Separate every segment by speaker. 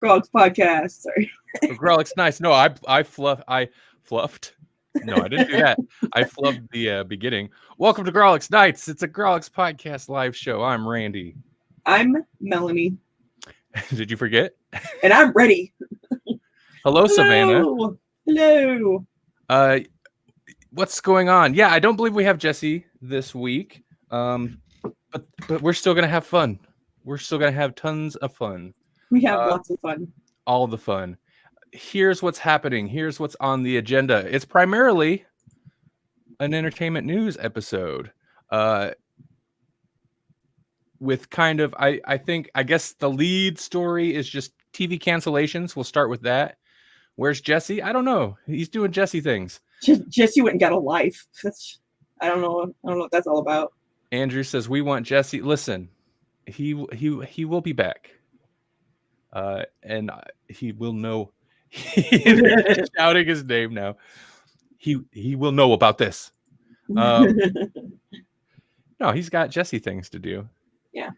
Speaker 1: Grawlix podcast. Sorry.
Speaker 2: Grawlix, nice. No, I fluffed. No, I didn't do that. I flubbed the beginning. Welcome to Grawlix Nights. It's a Grawlix podcast live show. I'm Randy.
Speaker 1: I'm Melanie.
Speaker 2: Did you forget?
Speaker 1: And I'm ready.
Speaker 2: Hello, Savannah.
Speaker 1: Hello.
Speaker 2: What's going on? Yeah, I don't believe we have Jesse this week. But we're still gonna have fun. We're still gonna have tons of fun.
Speaker 1: We have lots of fun.
Speaker 2: All the fun. Here's what's happening. Here's what's on the agenda. It's primarily an entertainment news episode. With kind of, I guess the lead story is just TV cancellations. We'll start with that. Where's Jesse? I don't know. He's doing Jesse things.
Speaker 1: Jesse went and got a life. I don't know what that's all about.
Speaker 2: Andrew says we want Jesse. Listen, he will be back. And he will know. He's shouting his name now. He will know about this. No, he's got Jesse things to do.
Speaker 1: Yeah.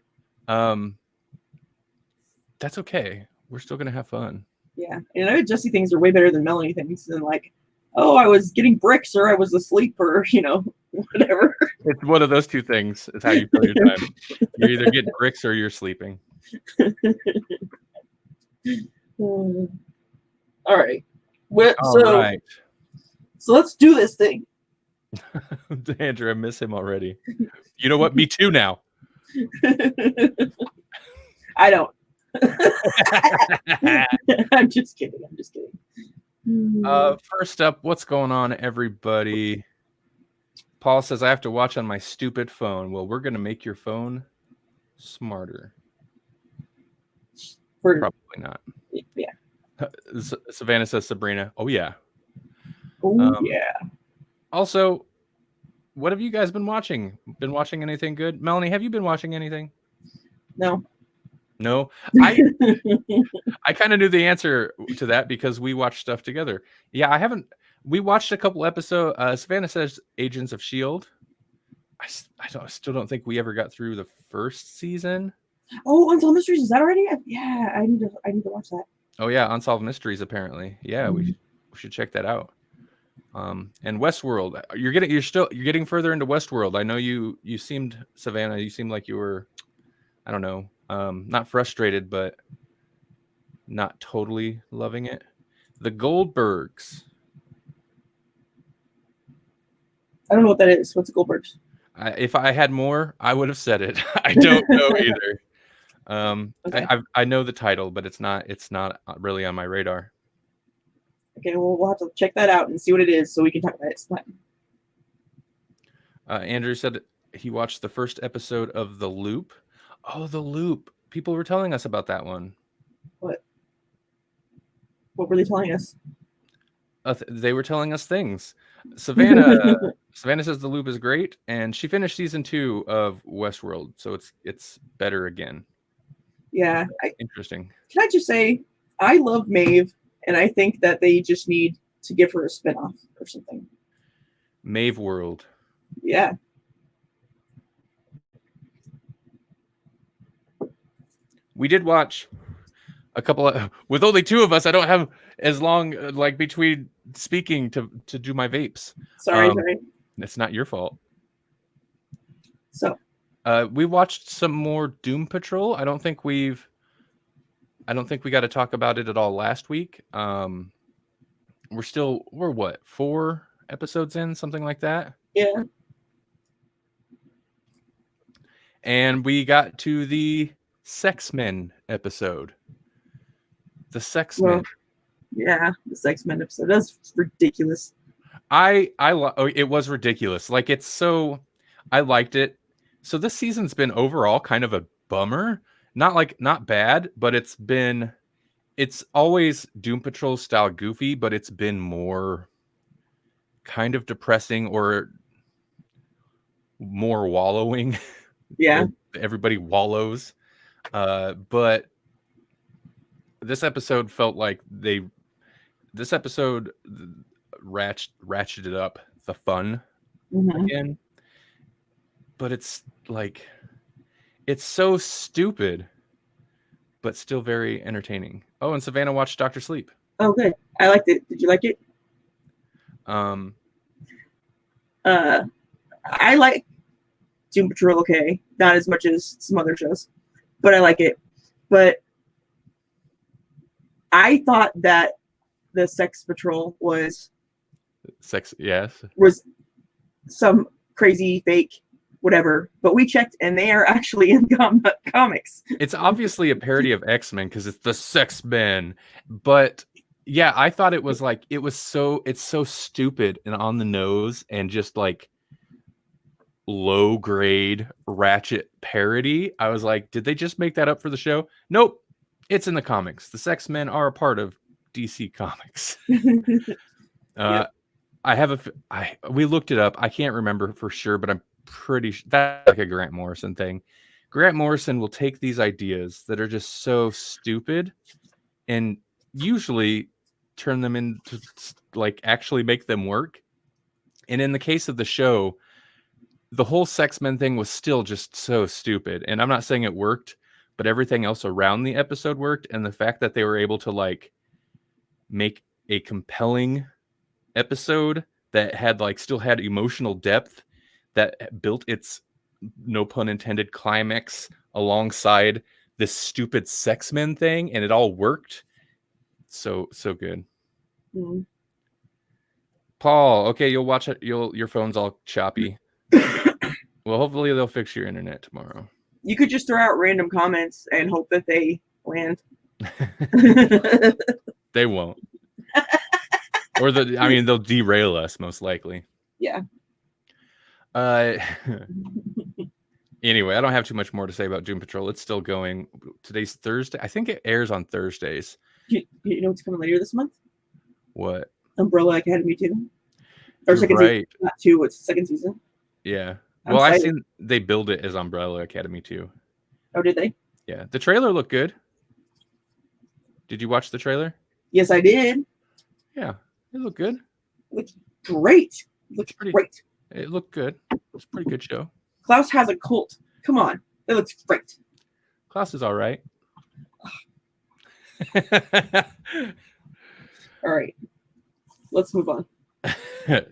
Speaker 2: That's okay. We're still gonna have fun.
Speaker 1: Yeah, and I know Jesse things are way better than Melanie things. And like, oh, I was getting bricks, or I was asleep, or whatever.
Speaker 2: It's one of those two things. Is how you fill your time. You're either getting bricks or you're sleeping.
Speaker 1: All right.
Speaker 2: Right.
Speaker 1: So let's do this thing.
Speaker 2: Andrew, I miss him already. You know what? Me too now.
Speaker 1: I don't. I'm just kidding.
Speaker 2: First up, what's going on, everybody? Paul says I have to watch on my stupid phone. Well, we're gonna make your phone smarter. Probably not.
Speaker 1: Yeah.
Speaker 2: Savannah says Sabrina. Oh yeah.
Speaker 1: Oh yeah.
Speaker 2: Also, what have you guys been watching? Been watching anything good? Melanie, have you been watching anything?
Speaker 1: No.
Speaker 2: I kind of knew the answer to that because we watched stuff together. Yeah, I haven't. We watched a couple episodes. Savannah says Agents of S.H.I.E.L.D. I still don't think we ever got through the first season.
Speaker 1: Oh, Unsolved Mysteries, is that already? Yeah, I need to watch that.
Speaker 2: Oh yeah, Unsolved Mysteries apparently. Yeah, we should check that out. And Westworld, you're getting further into Westworld. I know you seemed, Savannah, you seemed like you were, I don't know, not frustrated, but not totally loving it. The Goldbergs.
Speaker 1: I don't know what that is. What's the Goldbergs?
Speaker 2: If I had more, I would have said it. I don't know either. Okay. I know the title, but it's not really on my radar.
Speaker 1: Okay, well, we'll have to check that out and see what it is so we can talk about it sometime.
Speaker 2: Andrew said he watched the first episode of The Loop. Oh, The Loop. People were telling us about that one.
Speaker 1: What were they telling us?
Speaker 2: They were telling us things. Savannah says The Loop is great, and she finished season 2 of Westworld, so it's better again.
Speaker 1: Yeah.
Speaker 2: Interesting.
Speaker 1: Can I just say, I love Maeve, and I think that they just need to give her a spinoff or something.
Speaker 2: Maeve World.
Speaker 1: Yeah.
Speaker 2: We did watch a couple of, with only 2 of us, I don't have as long like between speaking to do my vapes.
Speaker 1: Sorry.
Speaker 2: It's not your fault.
Speaker 1: So
Speaker 2: we watched some more Doom Patrol. I don't think we got to talk about it at all last week. We're what, 4 episodes in, something like that?
Speaker 1: Yeah.
Speaker 2: And we got to the Sex Men episode. The Sex Men.
Speaker 1: Yeah, the Sex Men episode. That's ridiculous.
Speaker 2: It was ridiculous. Like, it's so, I liked it. So this season's been overall kind of a bummer. Not bad, but it's always Doom Patrol style goofy, but it's been more kind of depressing or more wallowing.
Speaker 1: Yeah.
Speaker 2: Everybody wallows. But this episode felt like this episode ratcheted up the fun again. But it's so stupid, but still very entertaining. Oh, and Savannah watched Dr. Sleep.
Speaker 1: Oh, good. I liked it. Did you like it? I like Doom Patrol. Okay, not as much as some other shows, but I like it. But I thought that the Sex Patrol was some crazy fake whatever, but we checked and they are actually in comics.
Speaker 2: It's obviously a parody of X-Men because it's the Sex Men, but yeah, I thought it was like it's so stupid and on the nose and just like low grade ratchet parody. I was like, did they just make that up for the show? Nope, it's in the comics. The Sex Men are a part of DC Comics. Yep. We looked it up. I can't remember for sure, but I'm pretty sure that's like a Grant Morrison thing. Grant Morrison will take these ideas that are just so stupid and usually turn them into like actually make them work. And in the case of the show, the whole Sex Men thing was still just so stupid. And I'm not saying it worked, but everything else around the episode worked. And the fact that they were able to like make a compelling episode that had like still had emotional depth, that built its, no pun intended, climax alongside this stupid Sex Men thing, and it all worked. So good.
Speaker 1: Mm-hmm.
Speaker 2: Paul, okay, you'll watch it. Your phone's all choppy. Well, hopefully they'll fix your internet tomorrow.
Speaker 1: You could just throw out random comments and hope that they land.
Speaker 2: They won't. Or they'll derail us most likely.
Speaker 1: Yeah.
Speaker 2: Anyway, I don't have too much more to say about Doom Patrol. It's still going. Today's Thursday. I think it airs on Thursdays.
Speaker 1: You know what's coming later this month?
Speaker 2: What?
Speaker 1: Umbrella Academy 2. Or second season. Not 2, it's second season.
Speaker 2: Yeah. Well, I've seen they build it as Umbrella Academy 2.
Speaker 1: Oh, did they?
Speaker 2: Yeah. The trailer looked good. Did you watch the trailer?
Speaker 1: Yes, I did.
Speaker 2: Yeah. It looked good.
Speaker 1: It looks great. It looks great.
Speaker 2: It looked good. It's a pretty good show.
Speaker 1: Klaus has a cult. Come on. It looks great.
Speaker 2: Klaus is all right.
Speaker 1: All right. Let's move on.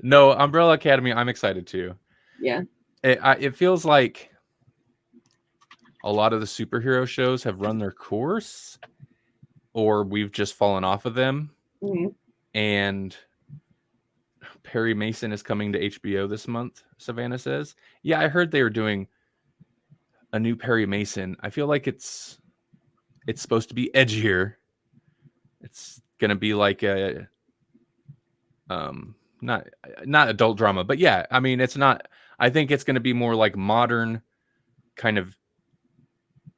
Speaker 2: No, Umbrella Academy, I'm excited too.
Speaker 1: Yeah.
Speaker 2: It feels like a lot of the superhero shows have run their course, or we've just fallen off of them.
Speaker 1: Mm-hmm.
Speaker 2: And Perry Mason is coming to HBO this month, Savannah says. Yeah, I heard they were doing a new Perry Mason. I feel like it's supposed to be edgier. It's gonna be like a not adult drama, but yeah, I mean it's not. I think it's gonna be more like modern, kind of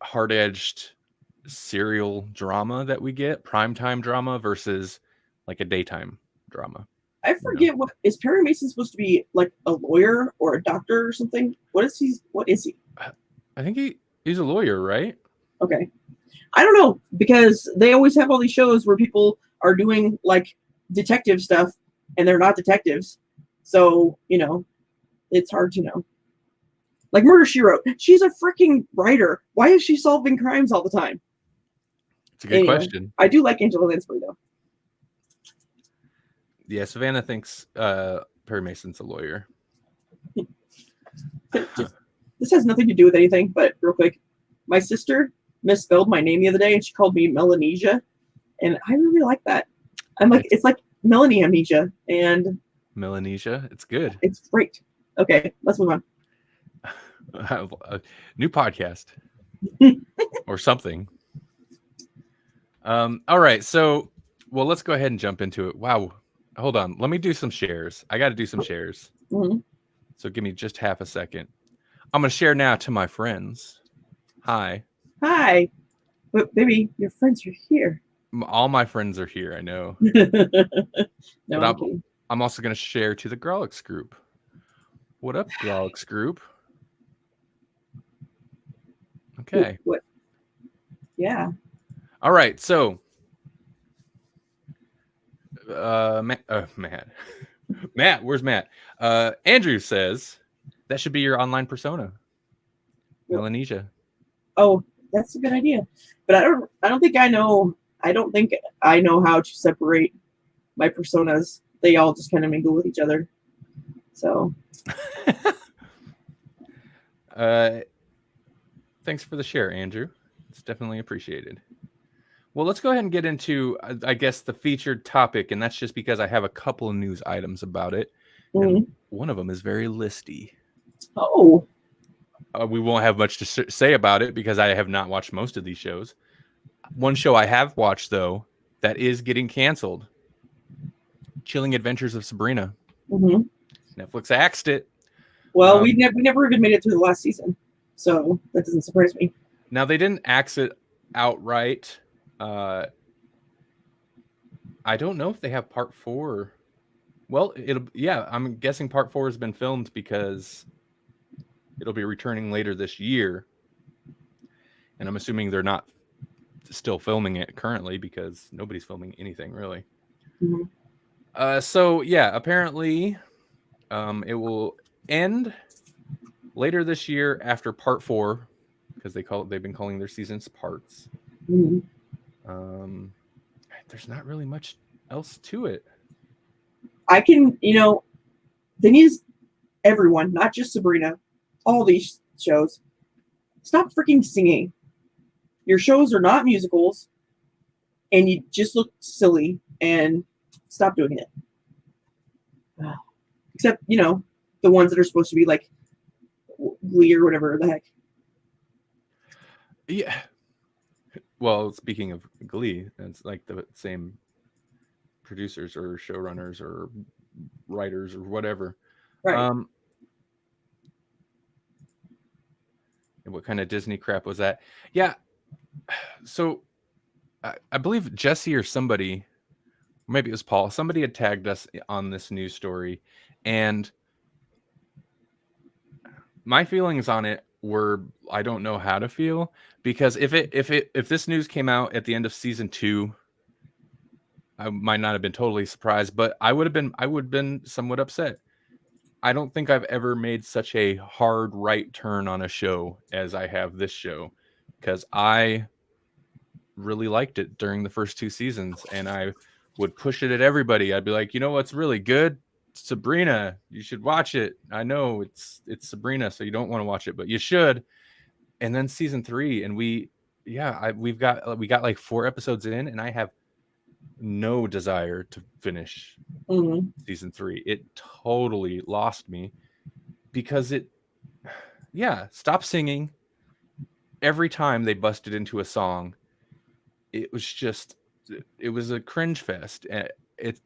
Speaker 2: hard-edged serial drama that we get, primetime drama versus like a daytime drama.
Speaker 1: I forget what is Perry Mason supposed to be, like a lawyer or a doctor or something? What is he?
Speaker 2: I think he's a lawyer, right?
Speaker 1: Okay. I don't know, because they always have all these shows where people are doing like detective stuff and they're not detectives. So, it's hard to know. Like Murder, She Wrote. She's a freaking writer. Why is she solving crimes all the time?
Speaker 2: It's a good question.
Speaker 1: I do like Angela Lansbury, though.
Speaker 2: Yeah, Savannah thinks Perry Mason's a lawyer.
Speaker 1: This has nothing to do with anything, but real quick. My sister misspelled my name the other day, and she called me Melanesia. And I really like that. I'm like, it's like Melanie Amnesia. And
Speaker 2: Melanesia, it's good.
Speaker 1: It's great. Okay, let's move on.
Speaker 2: A new podcast or something. All right, so let's go ahead and jump into it. Wow, hold on, let me do some shares. I got to do some shares.
Speaker 1: Mm-hmm.
Speaker 2: So give me just half a second. I'm gonna share now to my friends. Hi.
Speaker 1: But baby, your friends are here.
Speaker 2: All my friends are here, I know.
Speaker 1: No,
Speaker 2: but I'm also gonna share to the Grawlix group. What up, Grawlix group? Okay.
Speaker 1: What? Yeah.
Speaker 2: All right. So, Matt, where's Matt? Andrew says that should be your online persona, Melanesia.
Speaker 1: Oh, that's a good idea. But I don't think I know I don't think I know how to separate my personas. They all just kind of mingle with each other. So.
Speaker 2: Thanks for the share, Andrew. It's definitely appreciated. Well, let's go ahead and get into, I guess, the featured topic, and that's just because I have a couple of news items about it, and one of them is very listy.
Speaker 1: Oh.
Speaker 2: We won't have much to say about it because I have not watched most of these shows. One show I have watched, though, that is getting canceled. Chilling Adventures of Sabrina. Netflix axed it.
Speaker 1: Well, we never even made it through the last season, so that doesn't surprise me.
Speaker 2: Now, they didn't axe it outright. I don't know if they have part 4. Well, I'm guessing part 4 has been filmed because it'll be returning later this year. And I'm assuming they're not still filming it currently because nobody's filming anything really. So yeah, apparently it will end later this year after part 4 because they've been calling their seasons parts. There's not really much else to it.
Speaker 1: I can, they need everyone, not just Sabrina, all these shows, stop freaking singing. Your shows are not musicals, and you just look silly, and stop doing it. Except, the ones that are supposed to be like Glee or whatever the heck.
Speaker 2: Yeah. Well, speaking of Glee, it's like the same producers or showrunners or writers or whatever.
Speaker 1: Right.
Speaker 2: And what kind of Disney crap was that? Yeah. So I believe Jesse or somebody, maybe it was Paul, somebody had tagged us on this news story, and my feelings on it were I don't know how to feel, because if this news came out at the end of season 2, I might not have been totally surprised, but I would have been somewhat upset. I don't think I've ever made such a hard right turn on a show as I have this show, because I really liked it during the first 2 seasons, and I would push it at everybody. I'd be like, you know what's really good? Sabrina, you should watch it. I know it's Sabrina, so you don't want to watch it, but you should. And then season 3, and we got like 4 episodes in, and I have no desire to finish season 3. It totally lost me because stop singing. Every time they busted into a song, it was a cringe fest. It's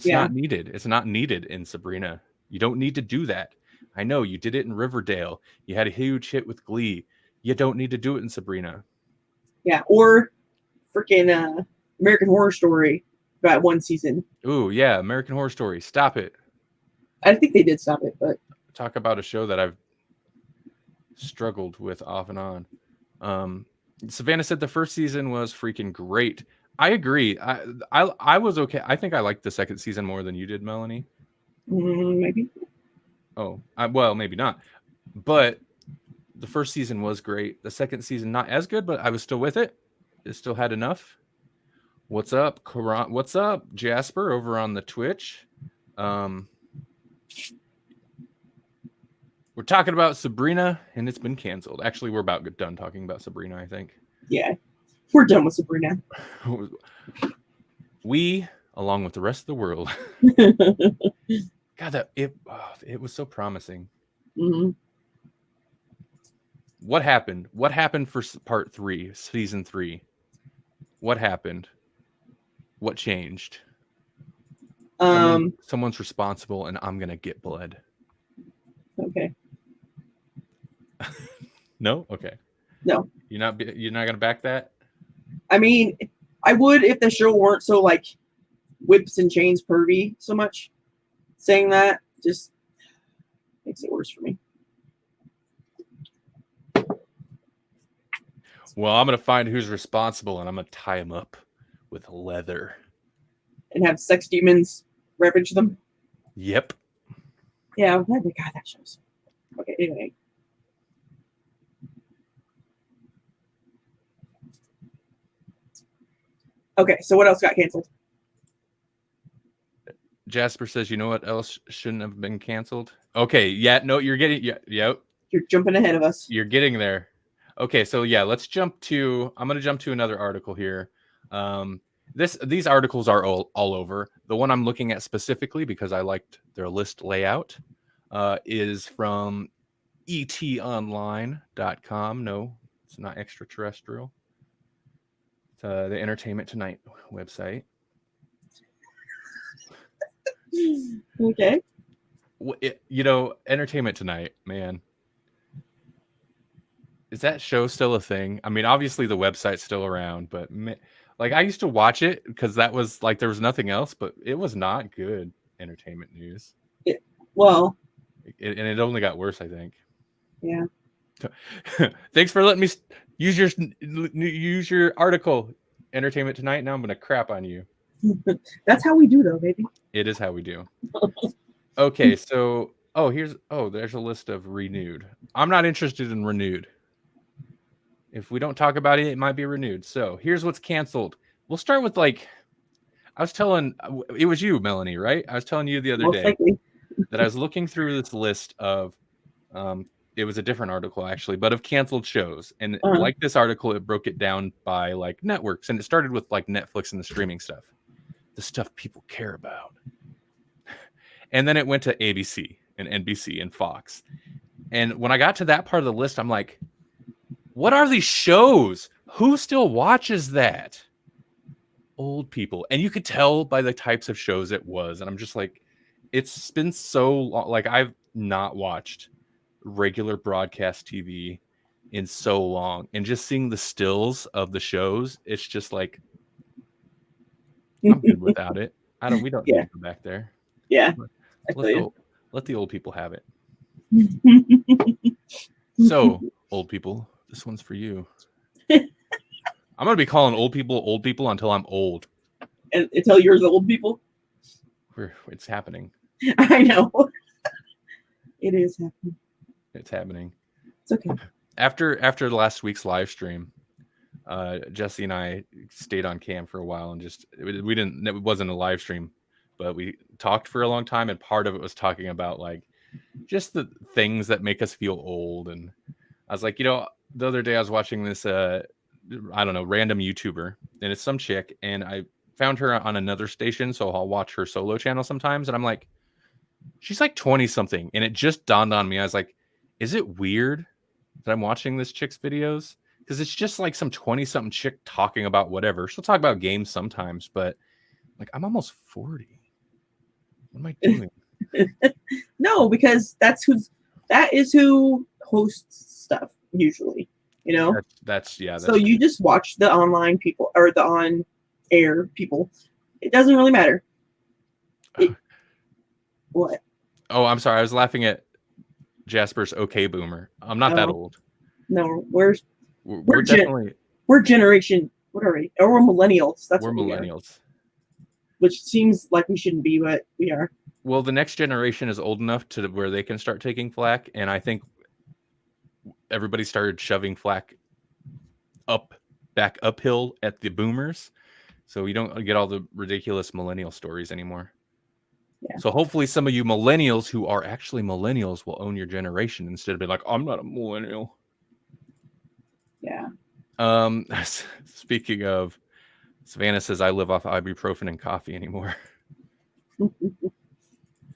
Speaker 2: not needed. It's not needed in Sabrina. You don't need to do that. I know you did it in Riverdale. You had a huge hit with Glee. You don't need to do it in Sabrina.
Speaker 1: Yeah, or freaking American Horror Story got 1 season.
Speaker 2: Ooh, yeah, American Horror Story. Stop it.
Speaker 1: I think they did stop it, but
Speaker 2: talk about a show that I've struggled with off and on. Savannah said the first season was freaking great. I agree. I was okay. I think I liked the second season more than you did, Melanie.
Speaker 1: Maybe.
Speaker 2: Oh, well, maybe not. But the first season was great. The second season, not as good, but I was still with it. It still had enough. What's up, Karan? What's up, Jasper, over on the Twitch? We're talking about Sabrina, and it's been canceled. Actually, we're about done talking about Sabrina, I think.
Speaker 1: Yeah, we're done with Sabrina.
Speaker 2: We, along with the rest of the world. God, it was so promising. What happened? What happened for part 3, season 3? What happened? What changed? Someone's responsible, and I'm gonna get blood.
Speaker 1: Okay.
Speaker 2: No? Okay.
Speaker 1: No.
Speaker 2: You're not gonna back that?
Speaker 1: I mean, I would if the show weren't so like whips and chains pervy so much. Saying that just makes it worse for me.
Speaker 2: Well, I'm gonna find who's responsible, and I'm gonna tie him up with leather
Speaker 1: and have sex demons ravage them.
Speaker 2: Yep.
Speaker 1: Yeah. Oh my God, that shows. Okay. Anyway. Okay, so what else got canceled?
Speaker 2: Jasper says, you know what else shouldn't have been canceled? Okay, yeah, no, you're getting, yep.
Speaker 1: You're jumping ahead of us.
Speaker 2: You're getting there. Okay, so yeah, I'm going to jump to another article here. These articles are all over. The one I'm looking at specifically, because I liked their list layout, is from etonline.com. No, it's not extraterrestrial. It's the Entertainment Tonight website.
Speaker 1: Okay.
Speaker 2: Entertainment Tonight, man. Is that show still a thing? I mean, obviously the website's still around, but like I used to watch it because that was like there was nothing else, but it was not good entertainment news.
Speaker 1: Well,
Speaker 2: and it only got worse, I think.
Speaker 1: Yeah.
Speaker 2: Thanks for letting me use your article, Entertainment Tonight. Now I'm gonna crap on you.
Speaker 1: That's how we do, though, baby.
Speaker 2: It is how we do. Okay, so there's a list of renewed. I'm not interested in renewed. If we don't talk about it, it might be renewed. So here's what's canceled. We'll start with it was you, Melanie, right? I was telling you the other day that I was looking through this list of, it was a different article actually, but of canceled shows. And like this article, it broke it down by like networks, and it started with like Netflix and the streaming stuff, the stuff people care about. And then it went to ABC and NBC and Fox. And when I got to that part of the list, I'm like, what are these shows? Who still watches that? Old people. And you could tell by the types of shows it was. And I'm just like, it's been so long. Like, I've not watched regular broadcast TV in so long. And just seeing the stills of the shows, it's just like, I'm good without it. We don't need to go back there.
Speaker 1: Yeah.
Speaker 2: Let the old people have it. So, old people, this one's for you. I'm going to be calling old people until I'm old.
Speaker 1: And until you're the old people?
Speaker 2: It's happening.
Speaker 1: I know. It is happening.
Speaker 2: It's happening.
Speaker 1: It's okay.
Speaker 2: After last week's live stream, Jesse and I stayed on cam for a while and it wasn't a live stream, but we talked for a long time, and part of it was talking about like just the things that make us feel old. And I was like, the other day I was watching this random YouTuber, and it's some chick, and I found her on another station, so I'll watch her solo channel sometimes, and I'm like, she's like 20 something, and it just dawned on me. I was like, is it weird that I'm watching this chick's videos? Because it's just like some 20 something chick talking about whatever. She'll talk about games sometimes, but like, I'm almost 40. What am I doing?
Speaker 1: No, because that is who hosts stuff usually,
Speaker 2: That's
Speaker 1: so you just watch the online people or the on air people. It doesn't really matter. What?
Speaker 2: Oh, I'm sorry. I was laughing at Jasper's okay boomer. I'm not that old.
Speaker 1: No, we're
Speaker 2: definitely
Speaker 1: we're generation. What are we? Or we're millennials. That's
Speaker 2: we're
Speaker 1: what
Speaker 2: millennials.
Speaker 1: Which seems like we shouldn't be, but we are.
Speaker 2: Well, the next generation is old enough to where they can start taking flack, and I think everybody started shoving flack back uphill at the boomers, so you don't get all the ridiculous millennial stories anymore. Yeah. So hopefully some of you millennials who are actually millennials will own your generation instead of being like, I'm not a millennial.
Speaker 1: Yeah.
Speaker 2: Speaking of, Savannah says I live off ibuprofen and coffee anymore.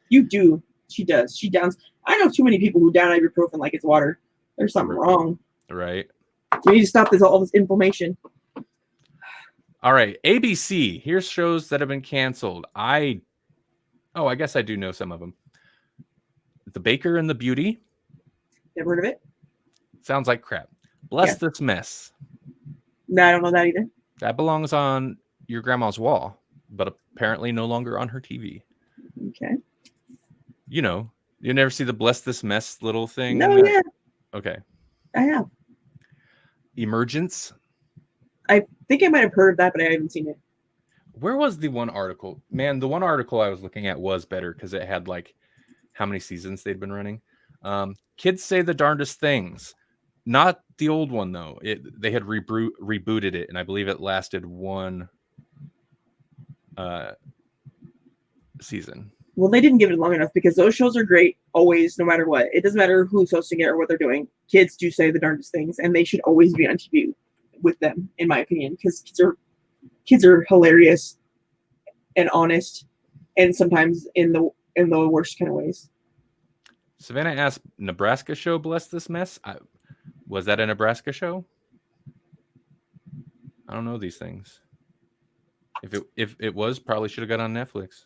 Speaker 1: You do. She does. She downs. I know too many people who down ibuprofen like it's water. There's something wrong.
Speaker 2: Right.
Speaker 1: We need to stop all this inflammation.
Speaker 2: All right. ABC. Here's shows that have been canceled. I guess I do know some of them. The Baker and the Beauty.
Speaker 1: Never heard of it.
Speaker 2: Sounds like crap. Bless This Mess.
Speaker 1: No, I don't know that either.
Speaker 2: That belongs on your grandma's wall, but apparently no longer on her TV.
Speaker 1: Okay.
Speaker 2: You never see the Bless This Mess little thing?
Speaker 1: No, yeah.
Speaker 2: Okay.
Speaker 1: I have.
Speaker 2: Emergence.
Speaker 1: I think I might have heard of that, but I haven't seen it.
Speaker 2: Where was the one article? Man, the one article I was looking at was better because it had like how many seasons they'd been running. Kids Say the Darndest Things. Not the old one, though. They had rebooted it, and I believe it lasted one season.
Speaker 1: Well, they didn't give it long enough because those shows are great always, no matter what. It doesn't matter who's hosting it or what they're doing. Kids do say the darndest things, and they should always be on TV with them, in my opinion, because kids are hilarious and honest, and sometimes in the worst kind of ways.
Speaker 2: Savannah asked, Nebraska show bless this mess? Was that a Nebraska show? I don't know these things. If it was, probably should have got on Netflix.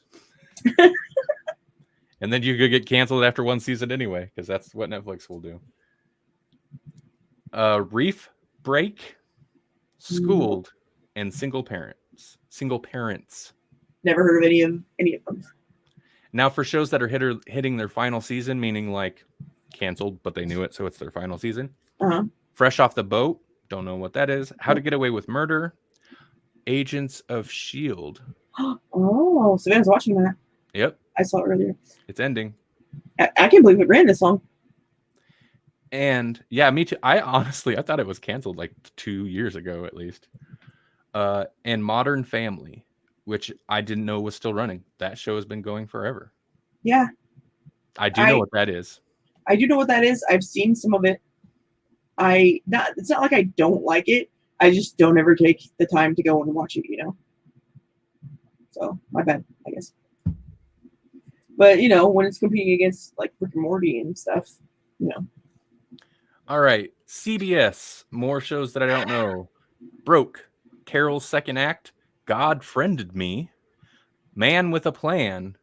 Speaker 2: And then you could get canceled after one season anyway, because that's what Netflix will do. Reef Break, Schooled, and Single Parents.
Speaker 1: Never heard of any of them.
Speaker 2: Now, for shows that are hitting their final season, meaning like canceled, but they knew it, so it's their final season. Fresh Off the Boat, don't know what that is. How to Get Away with Murder, Agents of S.H.I.E.L.D.
Speaker 1: Oh, Savannah's watching that.
Speaker 2: Yep.
Speaker 1: I saw it earlier.
Speaker 2: It's ending.
Speaker 1: I can't believe it ran this long.
Speaker 2: And yeah, me too. I thought it was canceled like 2 years ago at least. And Modern Family, which I didn't know was still running. That show has been going forever.
Speaker 1: Yeah.
Speaker 2: I do know what that is.
Speaker 1: I do know what that is. I've seen some of it. It's not like I don't like it. I just don't ever take the time to go and watch it, So my bad, I guess. But when it's competing against like Rick and Morty and stuff,
Speaker 2: All right, CBS, more shows that I don't know. Broke, Carol's Second Act, God Friended Me, Man with a Plan,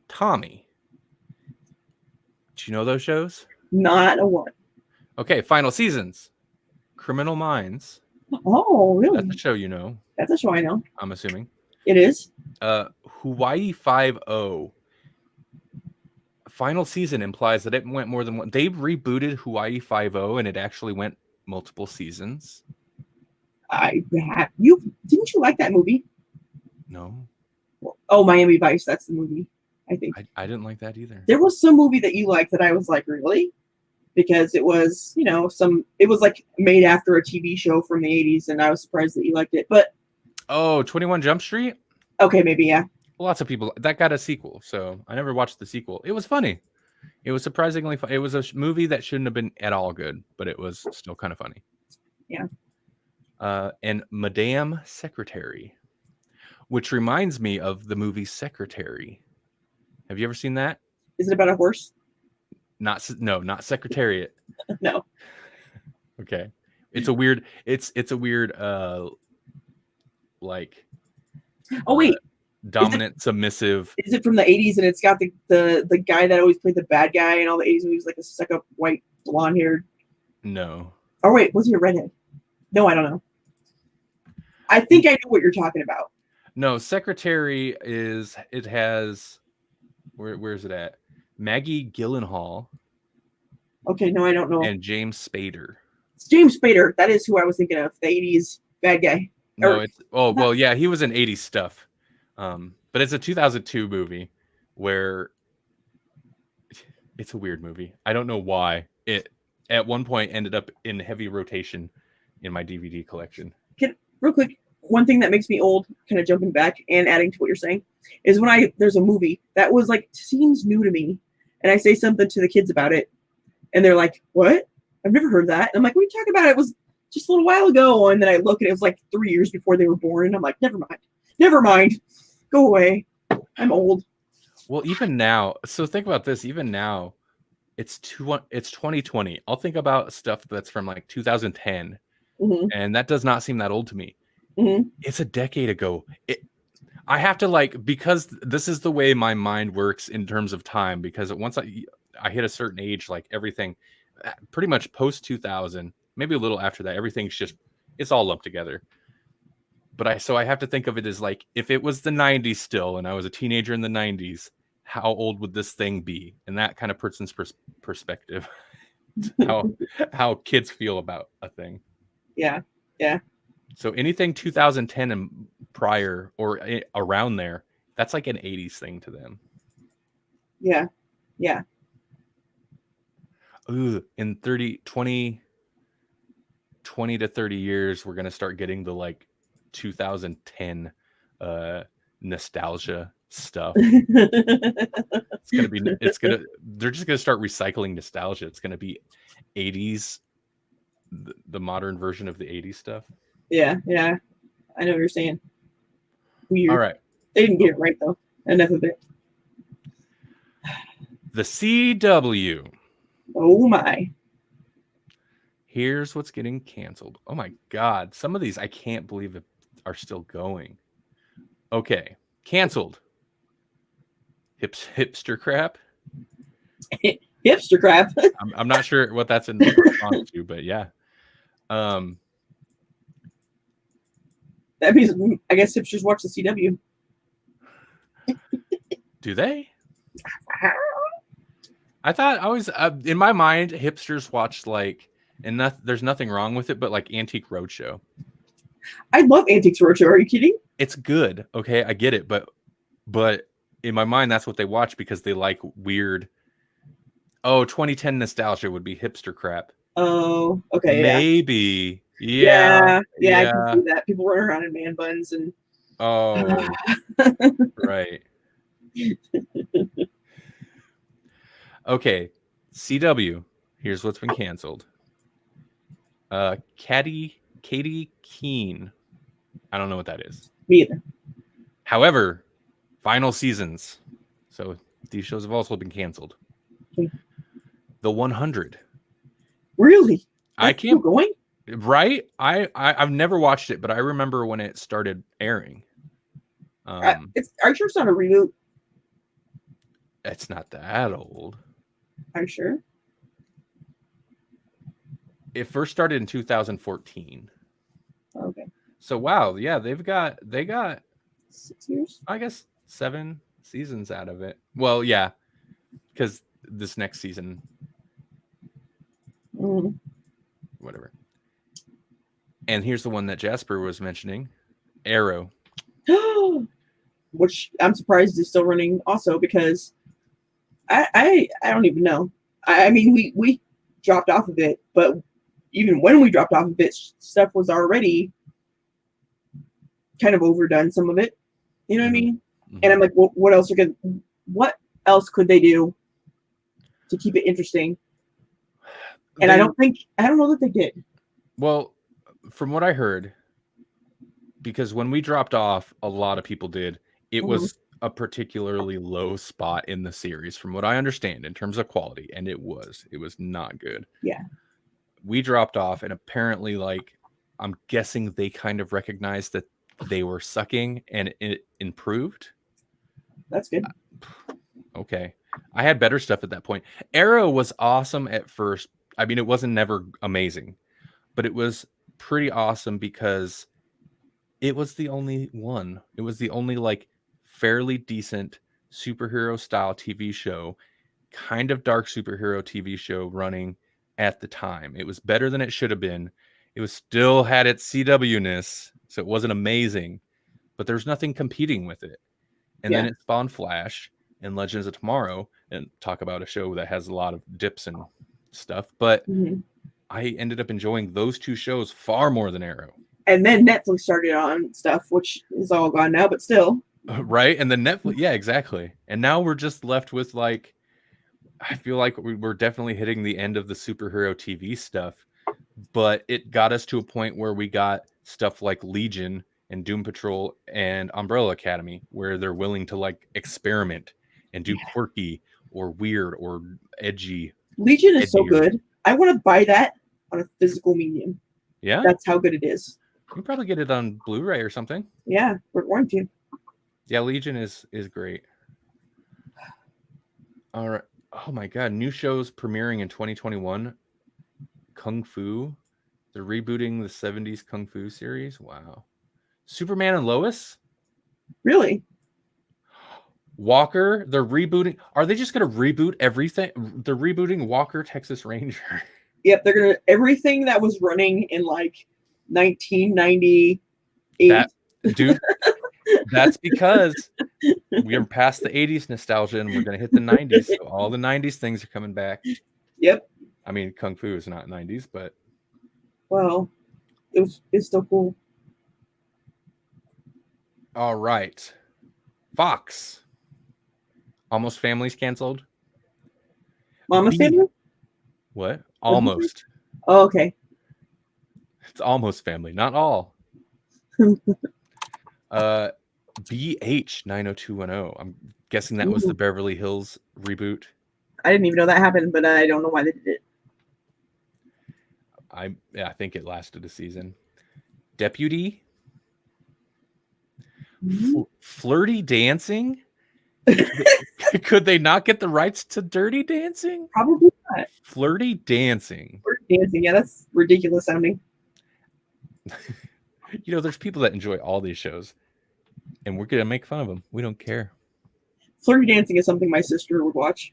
Speaker 2: Tommy. Do you know those shows?
Speaker 1: Not a one.
Speaker 2: Okay, final seasons. Criminal Minds.
Speaker 1: Oh, really?
Speaker 2: That's a show you know.
Speaker 1: That's a show I know.
Speaker 2: I'm assuming.
Speaker 1: It is?
Speaker 2: Hawaii Five-0. Final season implies that it went more than one. They rebooted Hawaii Five-0 and it actually went multiple seasons.
Speaker 1: Didn't you like that movie?
Speaker 2: No.
Speaker 1: Oh, Miami Vice. That's the movie, I think.
Speaker 2: I didn't like that either.
Speaker 1: There was some movie that you liked that I was like, really? Because it was, it was like made after a TV show from the 80s, and I was surprised that you liked it. But
Speaker 2: 21 Jump Street?
Speaker 1: Okay, maybe, yeah.
Speaker 2: Lots of people that got a sequel, so I never watched the sequel. It was funny. It was surprisingly fun. It was a movie that shouldn't have been at all good, but it was still kind of funny.
Speaker 1: Yeah.
Speaker 2: And Madame Secretary, which reminds me of the movie Secretary. Have you ever seen that?
Speaker 1: Is it about a horse?
Speaker 2: Not Secretariat.
Speaker 1: No.
Speaker 2: Okay. It's a weird. Like.
Speaker 1: Oh wait.
Speaker 2: Dominant, submissive.
Speaker 1: Is it from the 80s and it's got the guy that always played the bad guy in all the 80s movies, like a stuck-up white blonde-haired?
Speaker 2: No.
Speaker 1: Oh wait, was he a redhead? No, I don't know. I think I know what you're talking about.
Speaker 2: No, Secretary is. It has. Where's it at? Maggie Gyllenhaal.
Speaker 1: Okay, no, I don't know.
Speaker 2: And James Spader.
Speaker 1: It's James Spader. That is who I was thinking of. The 80s bad guy.
Speaker 2: No, yeah, he was in 80s stuff. But it's a 2002 movie where it's a weird movie. I don't know why it at one point ended up in heavy rotation in my DVD collection.
Speaker 1: Real quick, one thing that makes me old, kind of jumping back and adding to what you're saying, is when there's a movie that was like seems new to me, and I say something to the kids about it, and they're like, "What? I've never heard that." And I'm like, "What are you talking about? It was just a little while ago." And then I look, and it was like 3 years before they were born, and I'm like, never mind, go away. I'm old.
Speaker 2: Well, even now, so think about this. Even now, it's 2020. I'll think about stuff that's from like 2010.
Speaker 1: Mm-hmm.
Speaker 2: And that does not seem that old to me.
Speaker 1: Mm-hmm.
Speaker 2: It's a decade ago. I have to because this is the way my mind works in terms of time, because once I hit a certain age, like everything pretty much post 2000, maybe a little after that, everything's it's all lumped together. But I have to think of it as like, if it was the 90s still and I was a teenager in the 90s, how old would this thing be? And that kind of puts in perspective how kids feel about a thing.
Speaker 1: Yeah. Yeah.
Speaker 2: So anything 2010 and prior or around there, that's like an 80s thing to them.
Speaker 1: Yeah. Yeah.
Speaker 2: Ooh, in 20 to 30 years, we're going to start getting the like 2010 nostalgia stuff.
Speaker 1: Yeah.
Speaker 2: They're just gonna start recycling nostalgia. It's gonna be 80s, the modern version of the 80s stuff.
Speaker 1: Yeah. I know what you're saying. Weird.
Speaker 2: All right.
Speaker 1: They didn't get it right though. Enough of it.
Speaker 2: The CW.
Speaker 1: Oh my.
Speaker 2: Here's what's getting canceled. Oh my God. Some of these I can't believe it are still going. Okay. Canceled. Hipster crap.
Speaker 1: Hipster crap.
Speaker 2: I'm not sure what that's in response to, but yeah.
Speaker 1: That means I guess hipsters watch the CW.
Speaker 2: Do they? I thought I was in my mind, hipsters watched like, and there's nothing wrong with it, but like Antique Roadshow.
Speaker 1: I love Antiques Roadshow. Are you kidding?
Speaker 2: It's good. Okay, I get it, but in my mind, that's what they watch because they like weird. Oh, 2010 nostalgia would be hipster crap.
Speaker 1: Oh, okay.
Speaker 2: Maybe.
Speaker 1: Yeah. I can see that. People run around in man buns and.
Speaker 2: Oh, right. Okay, CW. Here's what's been canceled. Katie Keene. I don't know what that is.
Speaker 1: Me either.
Speaker 2: However, final seasons. So these shows have also been canceled.
Speaker 1: Okay.
Speaker 2: The 100.
Speaker 1: Really?
Speaker 2: I
Speaker 1: That's
Speaker 2: can't
Speaker 1: still going.
Speaker 2: Right? I've never watched it, but I remember when it started airing.
Speaker 1: Are you sure it's not a reboot?
Speaker 2: It's not that old.
Speaker 1: Are you sure?
Speaker 2: It first started in 2014.
Speaker 1: Okay.
Speaker 2: So wow, yeah, they got
Speaker 1: 6 years.
Speaker 2: I guess 7 seasons out of it. Well, yeah, because this next season, whatever. And here's the one that Jasper was mentioning, Arrow.
Speaker 1: Which I'm surprised is still running also because I don't even know. I mean, we dropped off of it, but even when we dropped off of it, stuff was already kind of overdone, some of it. You know what I mean? Mm-hmm. And I'm like, well, what else could they do to keep it interesting? And I don't know that they did.
Speaker 2: Well, from what I heard, because when we dropped off, a lot of people did. It was a particularly low spot in the series, from what I understand, in terms of quality, and it was not good.
Speaker 1: Yeah.
Speaker 2: We dropped off, and apparently, like, I'm guessing they kind of recognized that they were sucking, and it improved.
Speaker 1: That's good.
Speaker 2: Okay. I had better stuff at that point. Arrow was awesome at first. I mean, it wasn't never amazing, but it was pretty awesome because it was the only one. It was the only, like, fairly decent superhero style TV show, kind of dark superhero TV show running at the time. It was better than it should have been. It was still had its CW-ness, so it wasn't amazing, but there's nothing competing with it. And then it spawned Flash and Legends of Tomorrow, and talk about a show that has a lot of dips and stuff. But I ended up enjoying those two shows far more than Arrow.
Speaker 1: And then Netflix started on stuff, which is all gone now, but still.
Speaker 2: Right. And then Netflix. Yeah, exactly. And now we're just left with, like, I feel like we're definitely hitting the end of the superhero TV stuff, but it got us to a point where we got stuff like Legion and Doom Patrol and Umbrella Academy, where they're willing to, like, experiment and do quirky or weird or edgy.
Speaker 1: Legion is so good. I want to buy that on a physical medium.
Speaker 2: Yeah.
Speaker 1: That's how good it is.
Speaker 2: You can probably get it on Blu-ray or something.
Speaker 1: Yeah, we're going to.
Speaker 2: Yeah, Legion is great. All right. Oh my God, new shows premiering in 2021. Kung Fu. They're rebooting the 70s Kung Fu series. Wow. Superman and Lois?
Speaker 1: Really?
Speaker 2: Walker, they're rebooting. Are they just going to reboot everything? They're rebooting Walker, Texas Ranger.
Speaker 1: Yep, they're going to everything that was running in like 1998.
Speaker 2: Dude, that's because we are past the 80s nostalgia and we're going to hit the 90s. So all the 90s things are coming back.
Speaker 1: Yep.
Speaker 2: I mean, Kung Fu is not 90s, but.
Speaker 1: Well, it's still cool.
Speaker 2: All right. Fox. Almost Family's canceled.
Speaker 1: Mama's Family?
Speaker 2: What?
Speaker 1: What did you say?
Speaker 2: Almost.
Speaker 1: Oh, okay.
Speaker 2: It's Almost Family, not all. BH 90210. I'm guessing that was the Beverly Hills reboot.
Speaker 1: I didn't even know that happened, but I don't know why they did it.
Speaker 2: I think it lasted a season. Deputy. Flirty Dancing. Could they not get the rights to Dirty Dancing?
Speaker 1: Probably not.
Speaker 2: Flirty Dancing.
Speaker 1: Flirty Dancing. Yeah, that's ridiculous sounding.
Speaker 2: You know, there's people that enjoy all these shows, and we're gonna make fun of them. We don't care.
Speaker 1: Flirty Dancing is something my sister would watch.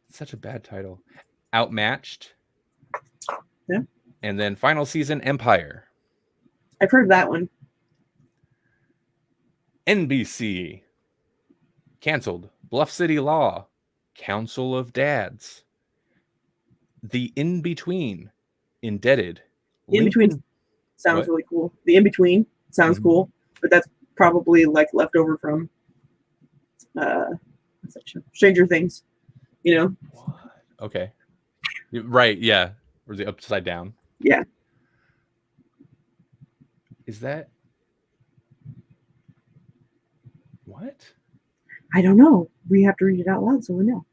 Speaker 2: Such a bad title. Outmatched.
Speaker 1: Yeah.
Speaker 2: And then final season, Empire.
Speaker 1: I've heard of that one.
Speaker 2: NBC. Canceled. Bluff City Law. Council of Dads. The In-Between. Indebted.
Speaker 1: In-Between sounds really cool. The In-Between sounds cool, but that's probably like leftover from what's that show? Stranger Things, you know?
Speaker 2: What? Okay. Right, yeah. Or the Upside Down.
Speaker 1: Yeah.
Speaker 2: Is that... What?
Speaker 1: I don't know. We have to read it out loud so we know.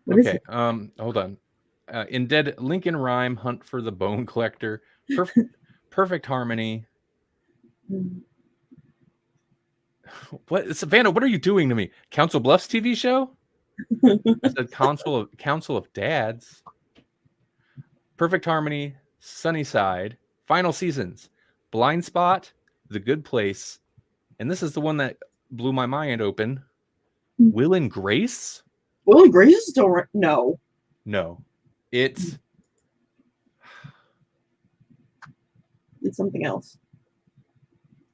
Speaker 1: What is it?
Speaker 2: Hold on. In Dead, Lincoln Rhyme, Hunt for the Bone Collector, Perfect Harmony. What, Savannah? What are you doing to me? Council Bluffs TV show? I said Council of Dads. Perfect Harmony, Sunnyside, Final Seasons, Blind Spot, The Good Place, and this is the one that blew my mind open. Will and Grace.
Speaker 1: Will and Grace is still no.
Speaker 2: It's
Speaker 1: something else.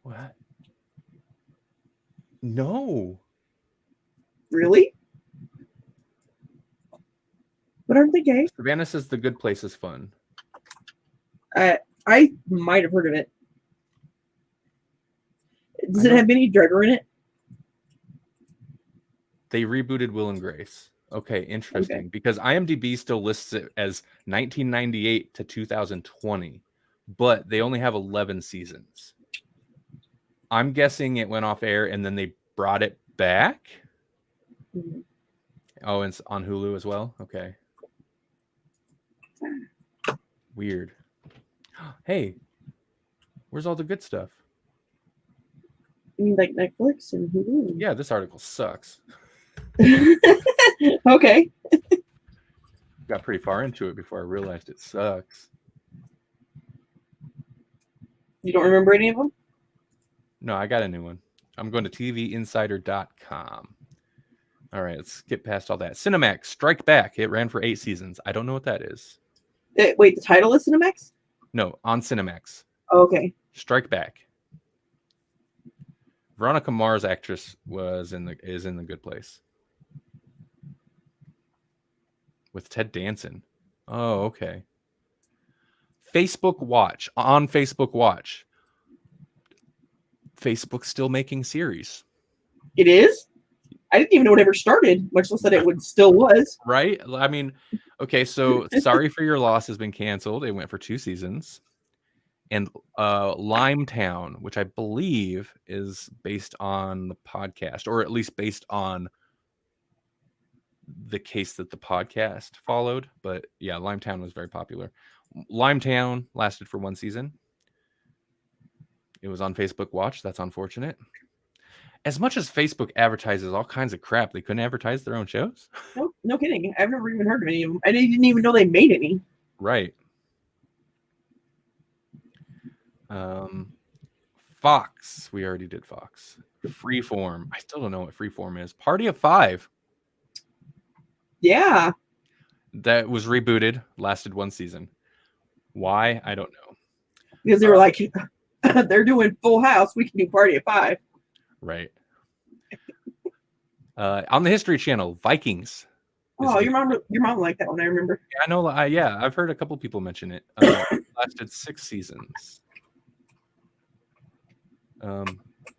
Speaker 2: What? No.
Speaker 1: Really? But aren't they gay?
Speaker 2: Savannah says The Good Place is fun.
Speaker 1: I might have heard of it. Does it have Minnie Driver in it?
Speaker 2: They rebooted Will and Grace. Okay, interesting. Okay. Because IMDb still lists it as 1998 to 2020, but they only have 11 seasons. I'm guessing it went off air and then they brought it back. Mm-hmm. Oh, and it's on Hulu as well? Okay. Weird. Hey, where's all the good stuff?
Speaker 1: You mean like Netflix and Hulu?
Speaker 2: Yeah, this article sucks.
Speaker 1: Okay.
Speaker 2: Got pretty far into it before I realized it sucks.
Speaker 1: You don't remember any of them?
Speaker 2: No, I got a new one. I'm going to TVinsider.com. All right, let's get past all that. Cinemax, Strike Back. It ran for 8 seasons. I don't know what that is.
Speaker 1: Wait, the title is Cinemax?
Speaker 2: No, on Cinemax.
Speaker 1: Oh, okay.
Speaker 2: Strike Back. Veronica Mars actress is in the Good Place. With Ted Danson. Oh, okay. Facebook Watch. On Facebook Watch. Facebook's still making series.
Speaker 1: It is? I didn't even know it ever started, much less that it would still was.
Speaker 2: Right? I mean, okay, so Sorry for Your Loss has been canceled. It went for 2 seasons. And Limetown, which I believe is based on the podcast, or at least based on the case that the podcast followed. But yeah, Limetown was very popular. Limetown lasted for 1 season. It was on Facebook Watch. That's unfortunate. As much as Facebook advertises all kinds of crap, they couldn't advertise their own shows.
Speaker 1: No kidding. I've never even heard of any of them. I didn't even know they made any.
Speaker 2: Right. Fox. We already did Fox. Freeform. I still don't know what Freeform is. Party of 5.
Speaker 1: Yeah.
Speaker 2: That was rebooted. Lasted 1 season. Why? I don't know.
Speaker 1: Because they were like, they're doing Full House. We can do Party of 5.
Speaker 2: Right. On the History Channel, Vikings.
Speaker 1: Oh, your mom liked that one. I remember.
Speaker 2: Yeah, I know. Yeah, I've heard a couple people mention it. Lasted 6 seasons.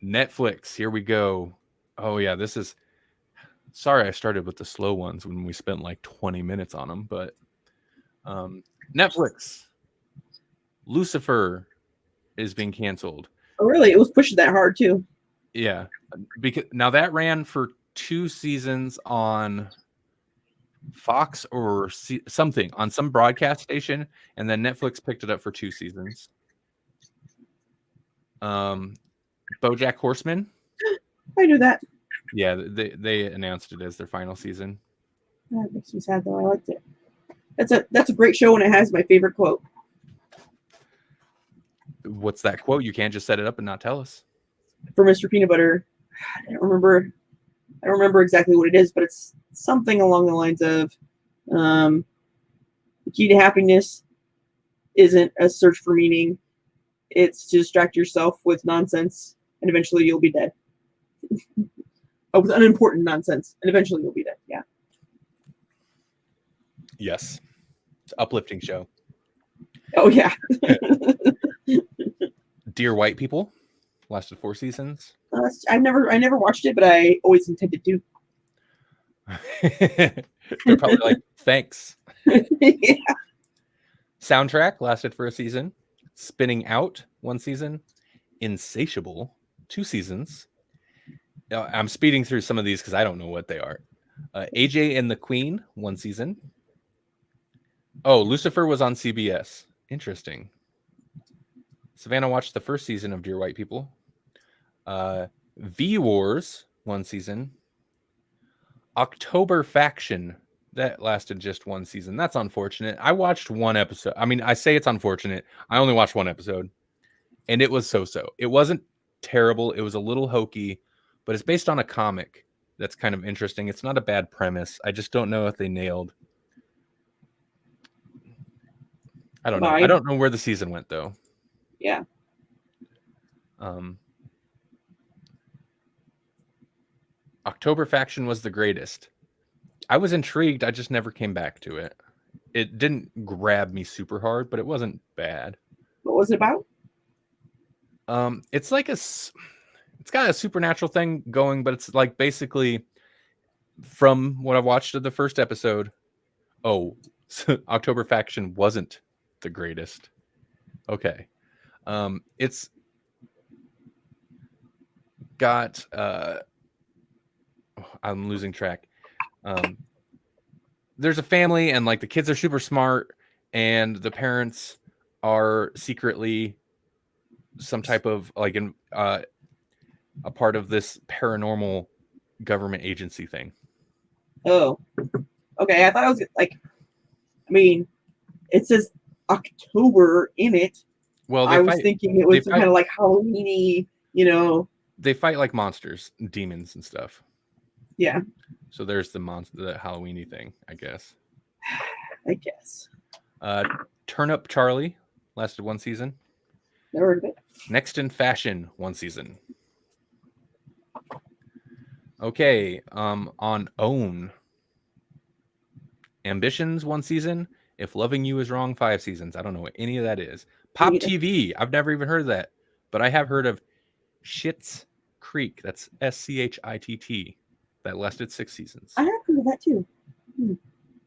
Speaker 2: Netflix. Here we go. Oh yeah, this is. Sorry, I started with the slow ones when we spent like 20 minutes on them, but Netflix. Lucifer is being canceled.
Speaker 1: Oh, really? It was pushing that hard too.
Speaker 2: Yeah, because now that ran for 2 seasons on Fox or something on some broadcast station, and then Netflix picked it up for 2 seasons. BoJack Horseman.
Speaker 1: I knew that.
Speaker 2: Yeah, they announced it as their final season.
Speaker 1: That makes me sad though. I liked it. That's a great show, and it has my favorite quote.
Speaker 2: What's that quote? You can't just set it up and not tell us.
Speaker 1: For Mr. Peanut Butter. I don't remember exactly what it is, but it's something along the lines of the key to happiness isn't a search for meaning. It's to distract yourself with nonsense, and eventually you'll be dead. With unimportant nonsense, and eventually you'll be dead. Yeah.
Speaker 2: Yes. It's an uplifting show.
Speaker 1: Oh, yeah.
Speaker 2: Dear White People lasted 4 seasons.
Speaker 1: I never watched it, but I always intended to.
Speaker 2: They're probably like, thanks.
Speaker 1: Yeah.
Speaker 2: Soundtrack lasted for a season. Spinning Out, 1 season. Insatiable, 2 seasons. I'm speeding through some of these because I don't know what they are. AJ and the Queen, 1 season. Oh, Lucifer was on CBS. Interesting. Savannah watched the first season of Dear White People. V Wars, 1 season. October Faction, that lasted just 1 season. That's unfortunate. I watched 1 episode. I mean, I say it's unfortunate. I only watched 1 episode, and it was so-so. It wasn't terrible. It was a little hokey, but it's based on a comic that's kind of interesting. It's not a bad premise. I just don't know if they nailed. I don't know. I don't know where the season went, though.
Speaker 1: Yeah.
Speaker 2: October Faction was the greatest. I was intrigued. I just never came back to it. It didn't grab me super hard, but it wasn't bad.
Speaker 1: What was it about?
Speaker 2: It's like it's got a supernatural thing going, but it's like basically from what I watched of the first episode. Oh, so October Faction wasn't the greatest. Okay. It's got I'm losing track. There's a family, and like the kids are super smart, and the parents are secretly some type of like a part of this paranormal government agency thing.
Speaker 1: Oh, okay. I thought it was like, I mean, it says October in it.
Speaker 2: Well,
Speaker 1: I was thinking it was kind of like Halloween-y, you know.
Speaker 2: They fight like monsters, demons, and stuff.
Speaker 1: Yeah.
Speaker 2: So there's the Halloween-y thing, I guess.
Speaker 1: I guess.
Speaker 2: Turnip Charlie lasted 1 season.
Speaker 1: Never heard of it.
Speaker 2: Next in Fashion, 1 season. Okay, on Own. Ambitions, 1 season. If Loving You Is Wrong, 5 seasons. I don't know what any of that is. Pop TV. I've never even heard of that, but I have heard of Schitt's Creek. That's SCHITT. That lasted 6 seasons.
Speaker 1: I have heard of that too.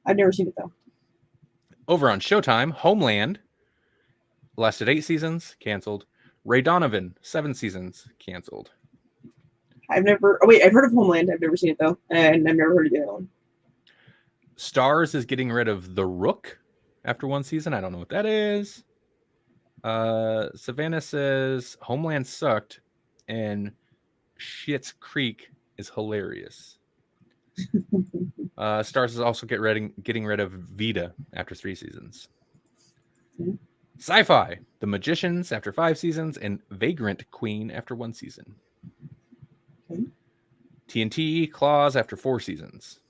Speaker 1: I've never seen it though.
Speaker 2: Over on Showtime, Homeland lasted 8 seasons, canceled. Ray Donovan, 7 seasons, canceled.
Speaker 1: I've heard of Homeland. I've never seen it though, and I've never heard of the other one.
Speaker 2: Stars is getting rid of The Rook after 1 season. I don't know what that is. Savannah says Homeland sucked, and Schitt's Creek is hilarious. Stars is also getting rid of Vita after 3 seasons.
Speaker 1: Okay.
Speaker 2: Sci-Fi, The Magicians after 5 seasons, and Vagrant Queen after 1 season.
Speaker 1: Okay.
Speaker 2: TNT Claws after 4 seasons.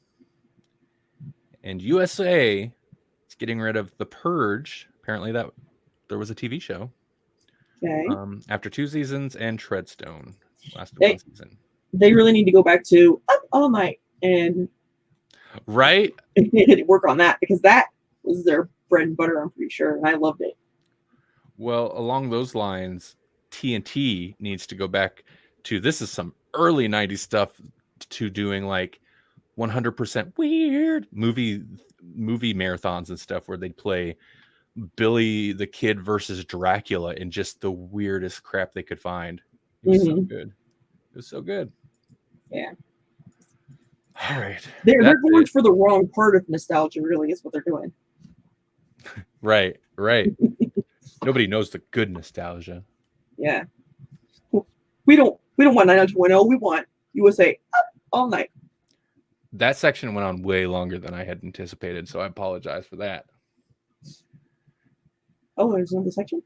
Speaker 2: And USA is getting rid of The Purge. Apparently that there was a TV show.
Speaker 1: Okay.
Speaker 2: After 2 seasons, and Treadstone lasted 1 season.
Speaker 1: They really need to go back to Up All Night and
Speaker 2: right
Speaker 1: work on that, because that was their bread and butter, I'm pretty sure, and I loved it.
Speaker 2: Well, along those lines, TNT needs to go back to, this is some early 90s stuff, to doing like 100% weird movie marathons and stuff where they'd play Billy the Kid versus Dracula in just the weirdest crap they could find. It was so good. It was so good.
Speaker 1: Yeah.
Speaker 2: All right.
Speaker 1: They're going for the wrong part of nostalgia, really, is what they're doing.
Speaker 2: Right. Nobody knows the good nostalgia.
Speaker 1: Yeah. We don't want 90210. We want USA up all night.
Speaker 2: That section went on way longer than I had anticipated, so I apologize for that.
Speaker 1: Oh, there's another section?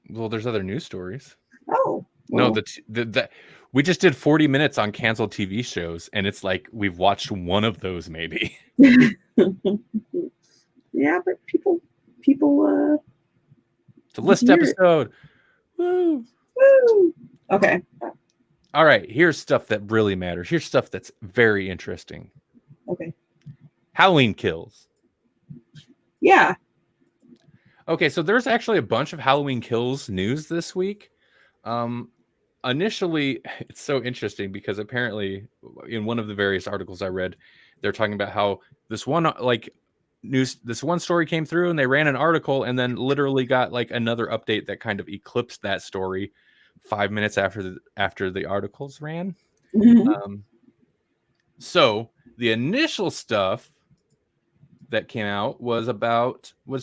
Speaker 2: Well, there's other news stories.
Speaker 1: Oh. Well.
Speaker 2: No, we just did 40 minutes on canceled TV shows, and it's like we've watched one of those maybe.
Speaker 1: Yeah, but people
Speaker 2: it's a list episode. Woo.
Speaker 1: Okay.
Speaker 2: All right, here's stuff that really matters. Here's stuff that's very interesting.
Speaker 1: Okay.
Speaker 2: Halloween Kills.
Speaker 1: Yeah.
Speaker 2: Okay, so there's actually a bunch of Halloween Kills news this week. Initially, it's so interesting because apparently in one of the various articles I read, they're talking about how this one story came through and they ran an article and then literally got like another update that kind of eclipsed that story 5 minutes after the articles ran. So the initial stuff that came out was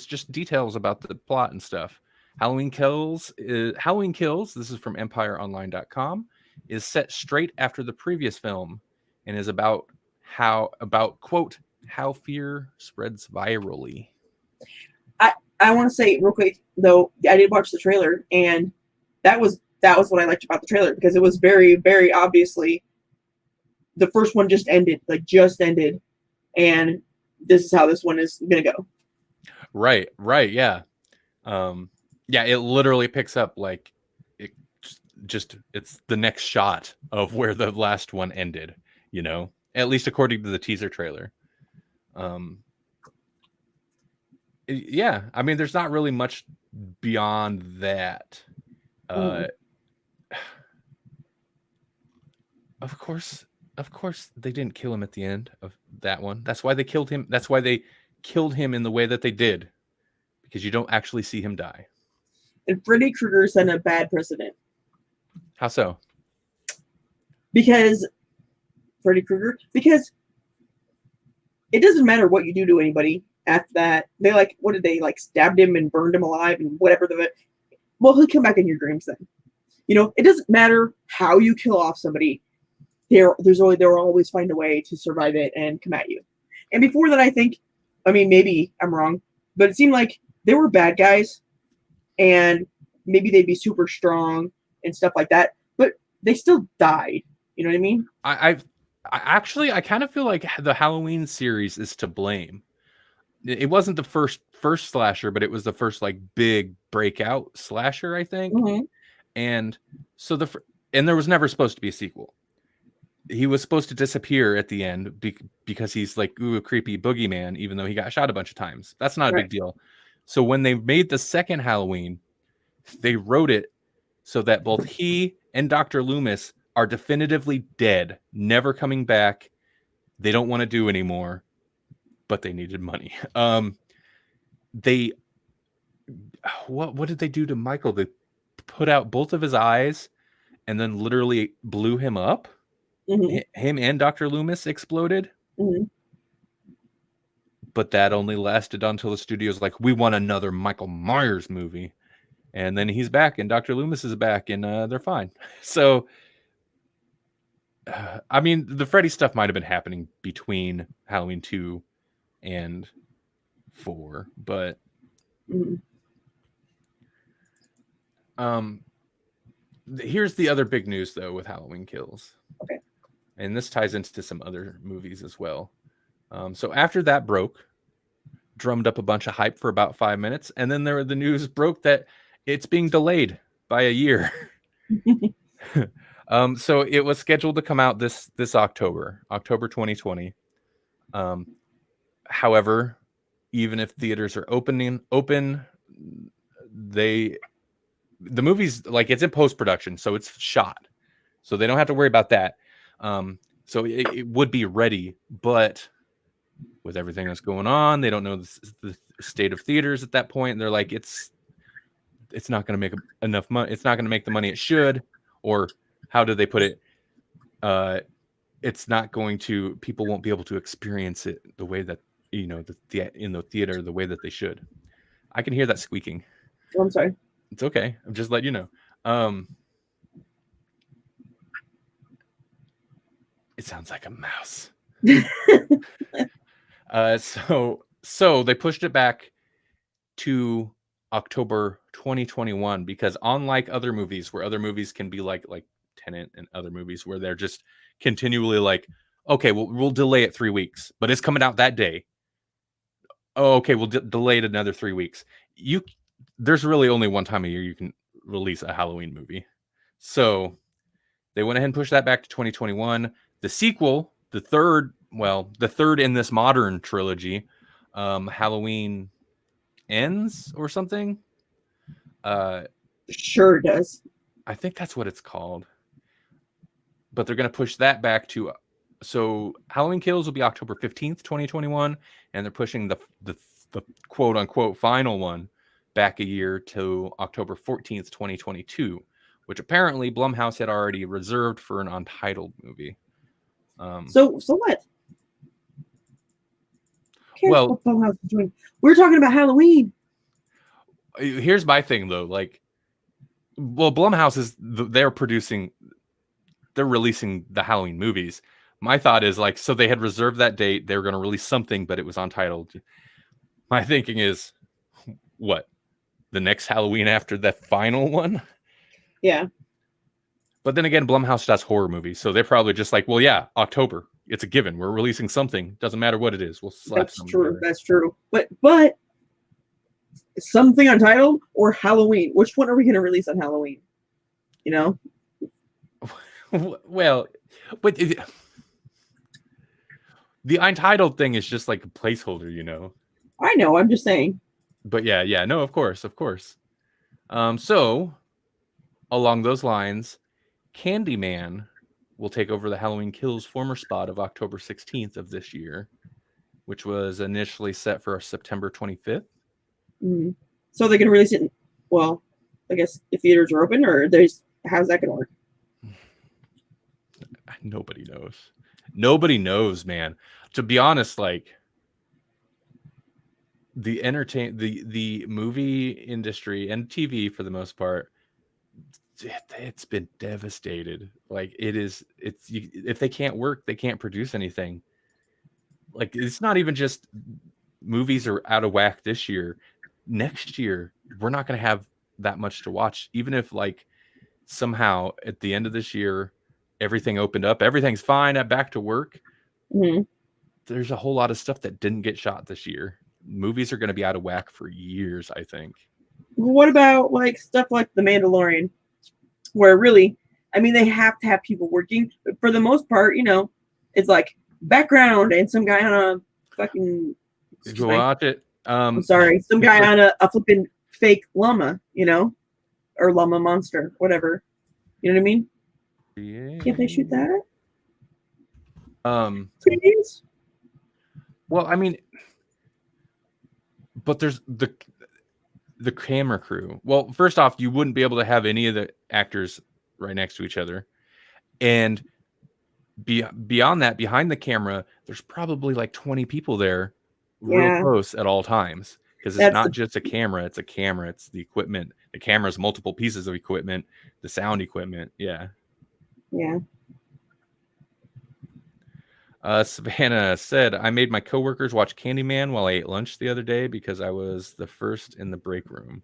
Speaker 2: just details about the plot and stuff. Halloween Kills, this is from EmpireOnline.com, is set straight after the previous film and is about quote, how fear spreads virally.
Speaker 1: I want to say real quick though, I did watch the trailer, and that was what I liked about the trailer, because it was very, very obviously the first one just ended, and this is how this one is gonna go. Right,
Speaker 2: yeah. Yeah, it literally picks up like it's the next shot of where the last one ended, at least according to the teaser trailer. Yeah, I mean, there's not really much beyond that. Of course, they didn't kill him at the end of that one. That's why they killed him. That's why they killed him in the way that they did, because you don't actually see him die.
Speaker 1: And Freddy Krueger set a bad precedent.
Speaker 2: How so?
Speaker 1: Because it doesn't matter what you do to anybody after that. They stabbed him and burned him alive and whatever. Well, he'll come back in your dreams then. It doesn't matter how you kill off somebody. They'll always find a way to survive it and come at you. And before that, maybe I'm wrong, but it seemed like they were bad guys, and maybe they'd be super strong and stuff like that, but they still died. You know what I mean?
Speaker 2: I kind of feel like the Halloween series is to blame. It wasn't the first slasher, but it was the first like big breakout slasher, I think.
Speaker 1: Mm-hmm.
Speaker 2: And so and there was never supposed to be a sequel. He was supposed to disappear at the end because he's like a creepy boogeyman, even though he got shot a bunch of times. That's not a big deal. So when they made the second Halloween, they wrote it so that both he and Dr. Loomis are definitively dead, never coming back. They don't want to do anymore, but they needed money. What did they do to Michael? They put out both of his eyes and then literally blew him up. Mm-hmm. Him and Dr. Loomis exploded.
Speaker 1: Mm-hmm.
Speaker 2: But that only lasted until the studio's like, we want another Michael Myers movie. And then he's back, and Dr. Loomis is back, and they're fine. So, the Freddy stuff might have been happening between Halloween 2 and 4, but here's the other big news, though, with Halloween Kills.
Speaker 1: Okay.
Speaker 2: And this ties into some other movies as well. So after that broke, drummed up a bunch of hype for about 5 minutes, and then the news broke that it's being delayed by a year. So it was scheduled to come out this October 2020. However, even if theaters are open, they the movie's like it's in post production, so it's shot, so they don't have to worry about that. So it would be ready, but with everything that's going on, they don't know the state of theaters at that point. And they're like, it's not going to make enough money. It's not going to make the money it should, or how do they put it? It's not going to. People won't be able to experience it the way that in the theater the way that they should. I can hear that squeaking.
Speaker 1: Oh, I'm sorry.
Speaker 2: It's okay. I'm just letting you know. It sounds like a mouse. So they pushed it back to October 2021 because unlike other movies where other movies can be like Tenet and other movies where they're just continually like, okay, we'll delay it 3 weeks, but it's coming out that day. Oh, okay, we'll delay it another 3 weeks. There's really only one time a year you can release a Halloween movie. So they went ahead and pushed that back to 2021. The sequel, the third in this modern trilogy, Halloween Ends or something.
Speaker 1: Sure does.
Speaker 2: I think that's what it's called. But they're going to push that back to so Halloween Kills will be October 15th, 2021, and they're pushing the quote unquote final one back a year to October 14th, 2022, which apparently Blumhouse had already reserved for an untitled movie.
Speaker 1: So what? Who cares what Blumhouse is doing? We're talking about Halloween.
Speaker 2: Here's my thing though, like, well, Blumhouse is they're releasing the Halloween movies. My thought is like, so they had reserved that date. They were going to release something, but it was untitled. My thinking is, what? The next Halloween after that final one?
Speaker 1: Yeah.
Speaker 2: But then again, Blumhouse does horror movies, so they're probably just like, well, yeah, October. It's a given. We're releasing something. Doesn't matter what it is. We'll slap something together.
Speaker 1: That's true. But something untitled or Halloween? Which one are we going to release on Halloween? You know?
Speaker 2: Well, but the untitled thing is just like a placeholder, you know?
Speaker 1: I know. I'm just saying.
Speaker 2: But yeah. No, of course. So along those lines, Candyman will take over the Halloween Kills former spot of October 16th of this year, which was initially set for September 25th.
Speaker 1: Mm-hmm. So they're going to release it. Well, I guess if theaters are open, or how's that going to work?
Speaker 2: Nobody knows, man. To be honest, like the movie industry and TV for the most part, it's been devastated. Like if they can't work, they can't produce anything. Like it's not even just movies are out of whack this year. Next year, we're not going to have that much to watch. Even if like somehow at the end of this year, everything opened up, everything's fine at back to work.
Speaker 1: Mm-hmm.
Speaker 2: There's a whole lot of stuff that didn't get shot this year. Movies are going to be out of whack for years, I think.
Speaker 1: What about like stuff like The Mandalorian, where really, I mean, they have to have people working, but for the most part, you know, it's like background and some guy on a fucking.
Speaker 2: Go watch it.
Speaker 1: I'm sorry, some guy on a flipping fake llama, you know, or llama monster, whatever. You know what I mean?
Speaker 2: Yeah.
Speaker 1: Can't they shoot that?
Speaker 2: Please? Well, I mean, but there's the camera crew. Well, first off, you wouldn't be able to have any of the actors right next to each other, and beyond that, behind the camera, there's probably like 20 people there, real close at all times. Because it's not just a camera; it's the equipment. The camera's multiple pieces of equipment, the sound equipment. Yeah. Savannah said, I made my coworkers watch Candyman while I ate lunch the other day because I was the first in the break room.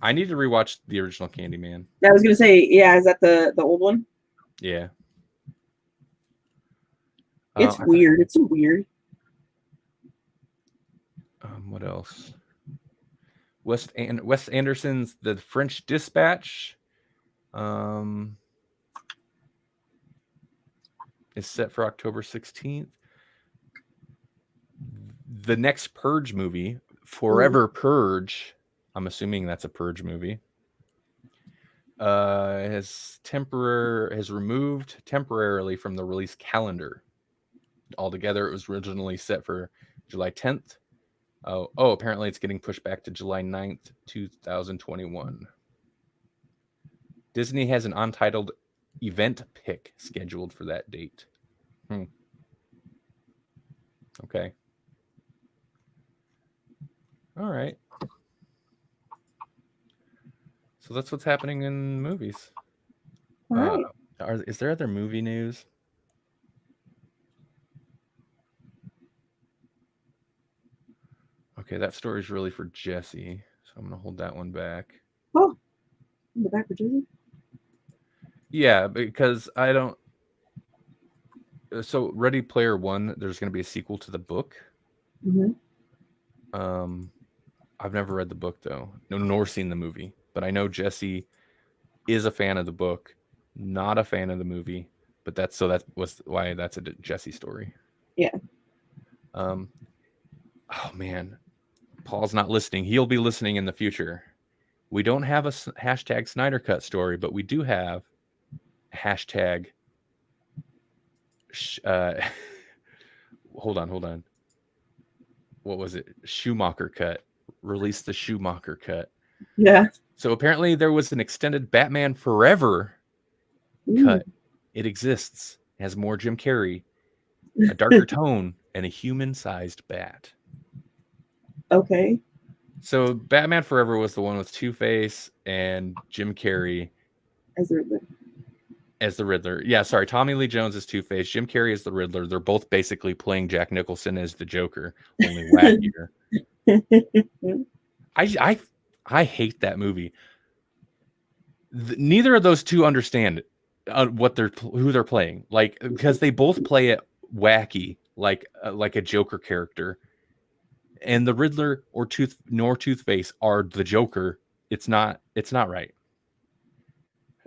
Speaker 2: I need to rewatch the original Candyman.
Speaker 1: I was going to say, is that the old one?
Speaker 2: Yeah.
Speaker 1: It's weird. It's so weird.
Speaker 2: What else? Wes Anderson's The French Dispatch is set for October 16th. The next Purge movie, Forever Purge, I'm assuming that's a Purge movie. Has removed temporarily from the release calendar. Altogether, it was originally set for July 10th. Apparently it's getting pushed back to July 9th, 2021. Disney has an untitled event pick scheduled for that date. Okay. All right. So that's what's happening in movies.
Speaker 1: All right.
Speaker 2: Is there other movie news? Okay, that story's really for Jesse, so I'm gonna hold that one back.
Speaker 1: Oh, in the back for Jesse?
Speaker 2: Yeah, because I don't. So Ready Player One, there's gonna be a sequel to the book.
Speaker 1: Mm-hmm.
Speaker 2: I've never read the book though, nor seen the movie, but I know Jesse is a fan of the book, not a fan of the movie. But that was why that's a Jesse story.
Speaker 1: Yeah.
Speaker 2: Oh man, Paul's not listening. He'll be listening in the future. We don't have a hashtag Snyder Cut story, but we do have hashtag. Hold on. What was it? Schumacher cut. Release the Schumacher cut.
Speaker 1: Yeah.
Speaker 2: So apparently there was an extended Batman Forever cut. It exists. It has more Jim Carrey, a darker tone, and a human-sized bat.
Speaker 1: Okay.
Speaker 2: So Batman Forever was the one with Two-Face and Jim Carrey as the Riddler. Yeah, sorry. Tommy Lee Jones is Two-Face. Jim Carrey is the Riddler. They're both basically playing Jack Nicholson as the Joker, only wackier. I hate that movie. Neither of those two understand who they're playing, like, because they both play it wacky, like a Joker character, and the Riddler or Toothface are the Joker. It's not right.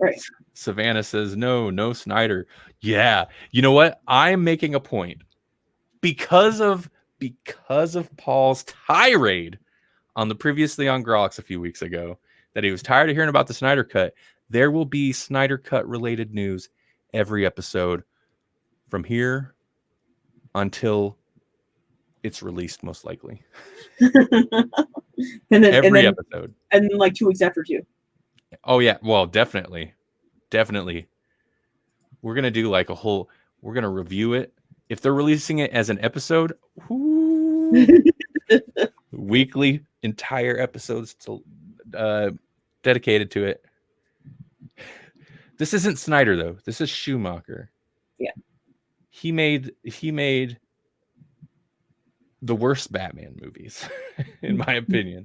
Speaker 1: Right.
Speaker 2: Savannah says no Snyder. Yeah, you know what? I'm making a point because of Paul's tirade on the Previously on Grawlix a few weeks ago that he was tired of hearing about the Snyder Cut. There will be Snyder Cut related news every episode from here until it's released, most likely. every episode.
Speaker 1: And then like 2 weeks after too.
Speaker 2: Oh yeah, well, definitely. We're going to do like we're going to review it. If they're releasing it as an episode, weekly entire episodes dedicated to it. This isn't Snyder though. This is Schumacher.
Speaker 1: Yeah.
Speaker 2: He made the worst Batman movies, in my opinion.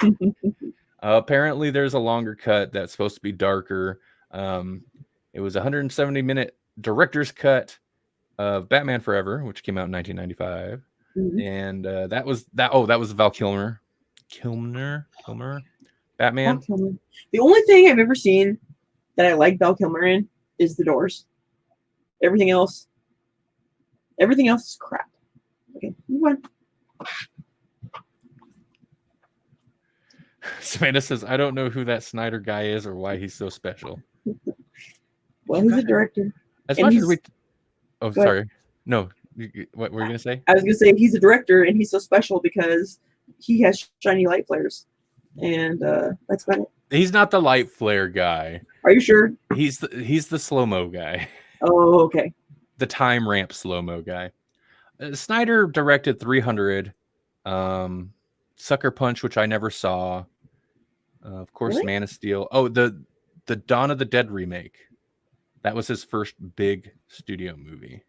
Speaker 2: Apparently there's a longer cut that's supposed to be darker. It was a 170-minute director's cut of Batman Forever, which came out in 1995. Mm-hmm. And that was Val Kilmer. Batman.
Speaker 1: The only thing I've ever seen that I like Val Kilmer in is The Doors. Everything else is crap. Okay, move on.
Speaker 2: Savannah says, I don't know who that Snyder guy is or why he's so special.
Speaker 1: Well, he's a director.
Speaker 2: As much as we... Oh, sorry. Ahead. No. What were you going to say?
Speaker 1: I was going to say he's a director and he's so special because he has shiny light flares. And that's about it.
Speaker 2: He's not the light flare guy.
Speaker 1: Are you sure?
Speaker 2: He's the slow-mo guy.
Speaker 1: Oh, okay.
Speaker 2: The time ramp slow-mo guy. Snyder directed 300. Sucker Punch, which I never saw. Of course, really? Man of Steel. Oh, the Dawn of the Dead remake. That was his first big studio movie.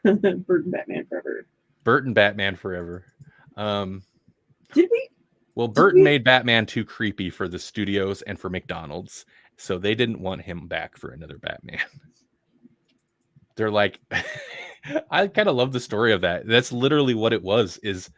Speaker 1: Burton Batman Forever. Did we?
Speaker 2: Well, Burton made Batman too creepy for the studios and for McDonald's, so they didn't want him back for another Batman. They're like, I kind of love the story of that. That's literally what it was. Is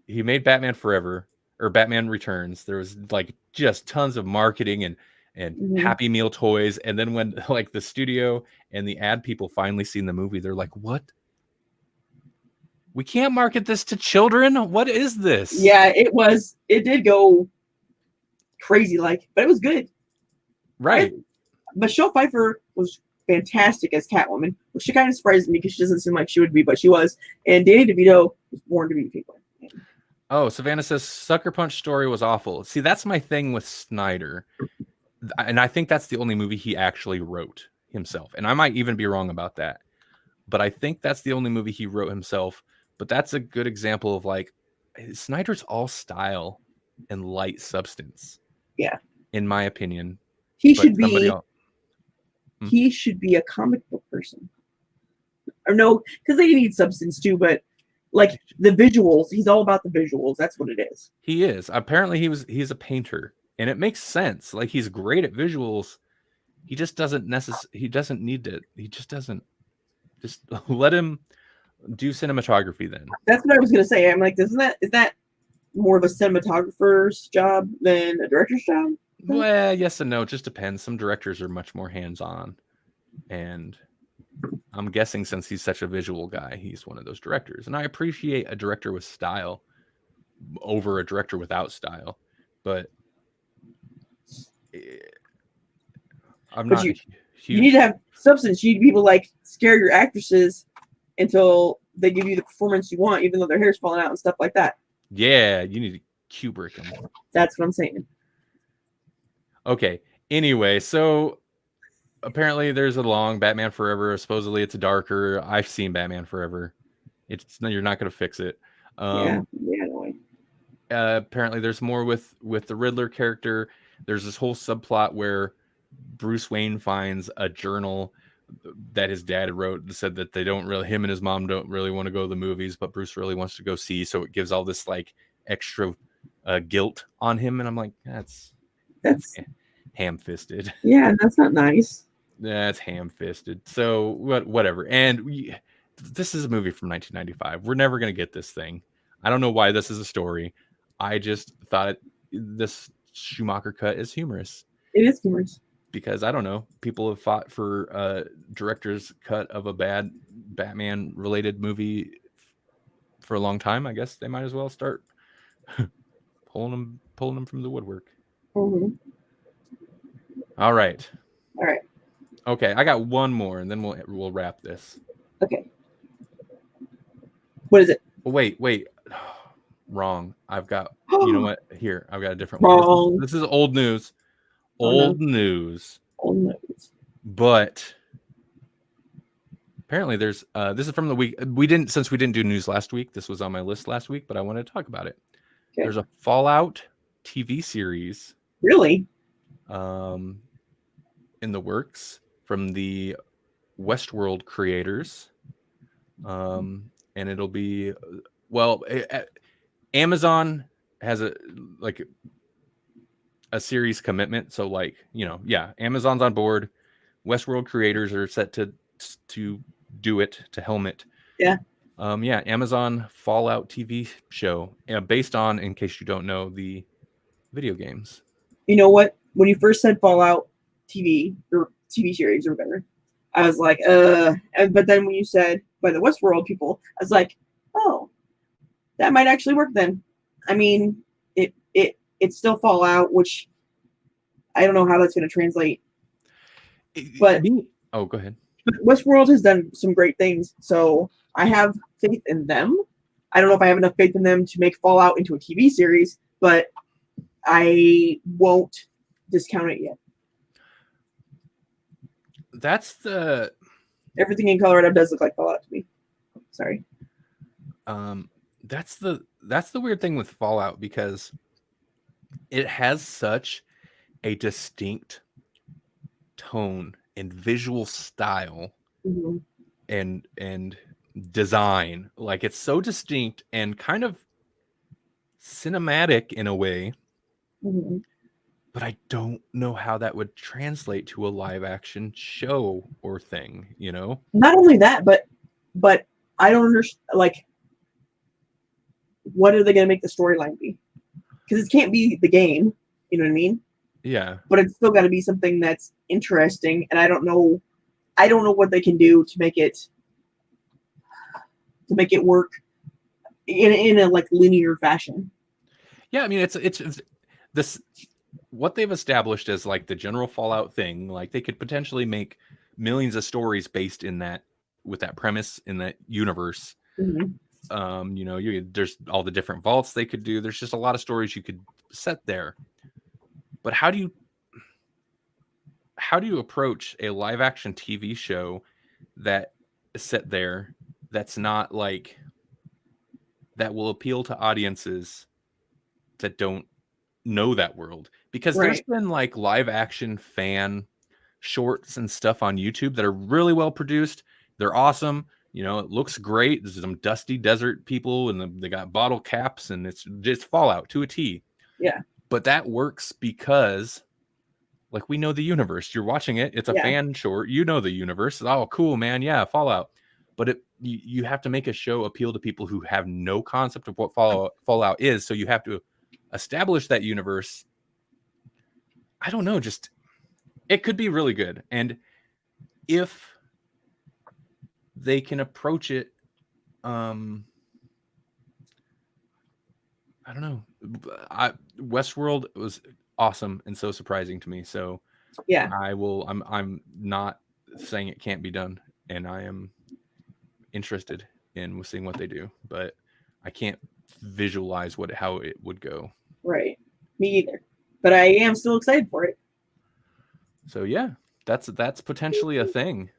Speaker 2: he made Batman Forever or Batman Returns? There was like just tons of marketing and mm-hmm. Happy Meal toys, and then when like the studio and the ad people finally seen the movie, they're like, "What? We can't market this to children. What is this?
Speaker 1: Yeah, it did go crazy, like, but it was good.
Speaker 2: Right.
Speaker 1: Michelle Pfeiffer was fantastic as Catwoman, which she kind of surprised me because she doesn't seem like she would be, but she was. And Danny DeVito was born to be a penguin.
Speaker 2: Oh, Savannah says Sucker Punch story was awful. See, that's my thing with Snyder. And I think that's the only movie he actually wrote himself. And I might even be wrong about that. But I think that's the only movie he wrote himself. But that's a good example of like Snyder's all style and light substance.
Speaker 1: Yeah.
Speaker 2: In my opinion.
Speaker 1: He should be
Speaker 2: Hmm?
Speaker 1: He should be a comic book person. Or no, because they need substance too, but like the visuals, he's all about the visuals. That's what it is.
Speaker 2: He is. Apparently he's a painter. And it makes sense. Like he's great at visuals. He just doesn't he doesn't need to. He just doesn't. Just let him do cinematography then.
Speaker 1: That's what I was gonna say. I'm like, is that more of a cinematographer's job than a director's job?
Speaker 2: Well, yes and no. It just depends. Some directors are much more hands-on. And I'm guessing since he's such a visual guy, he's one of those directors. And I appreciate a director with style over a director without style. But I'm not huge.
Speaker 1: You need to have substance. You need people like scare your actresses until they give you the performance you want, even though their hair's falling out and stuff like that.
Speaker 2: Yeah, you need to Kubrick them.
Speaker 1: That's what I'm saying.
Speaker 2: Okay. Anyway, so apparently there's a long Batman Forever. Supposedly it's darker. I've seen Batman Forever. You're not going to fix it.
Speaker 1: Yeah, no way.
Speaker 2: Apparently there's more with the Riddler character. There's this whole subplot where Bruce Wayne finds a journal that his dad wrote that said that him and his mom don't really want to go to the movies, but Bruce really wants to go see. So it gives all this like extra guilt on him. And I'm like, that's ham-fisted.
Speaker 1: Yeah, that's not nice.
Speaker 2: That's ham-fisted. So whatever. And this is a movie from 1995. We're never going to get this thing. I don't know why this is a story. I just thought this Schumacher cut is humorous.
Speaker 1: It is humorous.
Speaker 2: Because I don't know, people have fought for a director's cut of a bad Batman-related movie for a long time. I guess they might as well start pulling them from the woodwork.
Speaker 1: Mm-hmm.
Speaker 2: All right.
Speaker 1: Okay,
Speaker 2: I got one more, and then we'll wrap this.
Speaker 1: Okay. What is it?
Speaker 2: Wait. Wrong. I've got. You know what? Here, I've got a different
Speaker 1: Wrong.
Speaker 2: one. This is old news. Old news. But apparently there's this is from the week we didn't do news last week. This was on my list last week, but I wanted to talk about it. Okay. There's a Fallout TV series.
Speaker 1: Really?
Speaker 2: In the works from the Westworld creators. And it'll be Amazon has a series commitment, so Amazon's on board. Westworld creators are set to do it, to helm it. Amazon Fallout TV show, based on, in case you don't know, the video games.
Speaker 1: You know what, when you first said Fallout TV or TV series or whatever, I was like but then when you said by the Westworld people, I was like, oh, that might actually work then. I mean, it's still Fallout, which I don't know how that's going to translate. But
Speaker 2: go ahead.
Speaker 1: Westworld has done some great things, so I have faith in them. I don't know if I have enough faith in them to make Fallout into a TV series, but I won't discount it yet. Everything in Colorado does look like Fallout to me. Sorry.
Speaker 2: That's the weird thing with Fallout, because it has such a distinct tone and visual style, mm-hmm. and design. Like, it's so distinct and kind of cinematic in a way, mm-hmm. but I don't know how that would translate to a live action show or thing, you know?
Speaker 1: Not only that, but I don't understand, like, what are they going to make the storyline be? Because it can't be the game, you know what I mean?
Speaker 2: Yeah.
Speaker 1: But it's still got to be something that's interesting, and I don't know what they can do to make it work in a like linear fashion.
Speaker 2: Yeah, I mean it's this what they've established as like the general Fallout thing. Like they could potentially make millions of stories based in that with that premise in that universe.
Speaker 1: Mm-hmm.
Speaker 2: You know, there's all the different vaults they could do. There's just a lot of stories you could set there. But how do you approach a live action TV show that is set there that's not like that will appeal to audiences that don't know that world? Because there's
Speaker 1: Right.
Speaker 2: been like live action fan shorts and stuff on YouTube that are really well produced. They're awesome. You know, it looks great. There's some dusty desert people and they got bottle caps and it's just Fallout to a T.
Speaker 1: Yeah.
Speaker 2: But that works because like we know the universe. You're watching it. It's a fan short. You know the universe. Oh, cool, man. Yeah, Fallout. But you have to make a show appeal to people who have no concept of what Fallout is. So you have to establish that universe. I don't know. Just it could be really good. And if they can approach it, I don't know. Westworld was awesome and so surprising to me. So
Speaker 1: yeah,
Speaker 2: I'm not saying it can't be done, and I am interested in seeing what they do, but I can't visualize how it would go.
Speaker 1: Right. Me either. But I am still excited for it.
Speaker 2: So yeah, that's potentially a thing.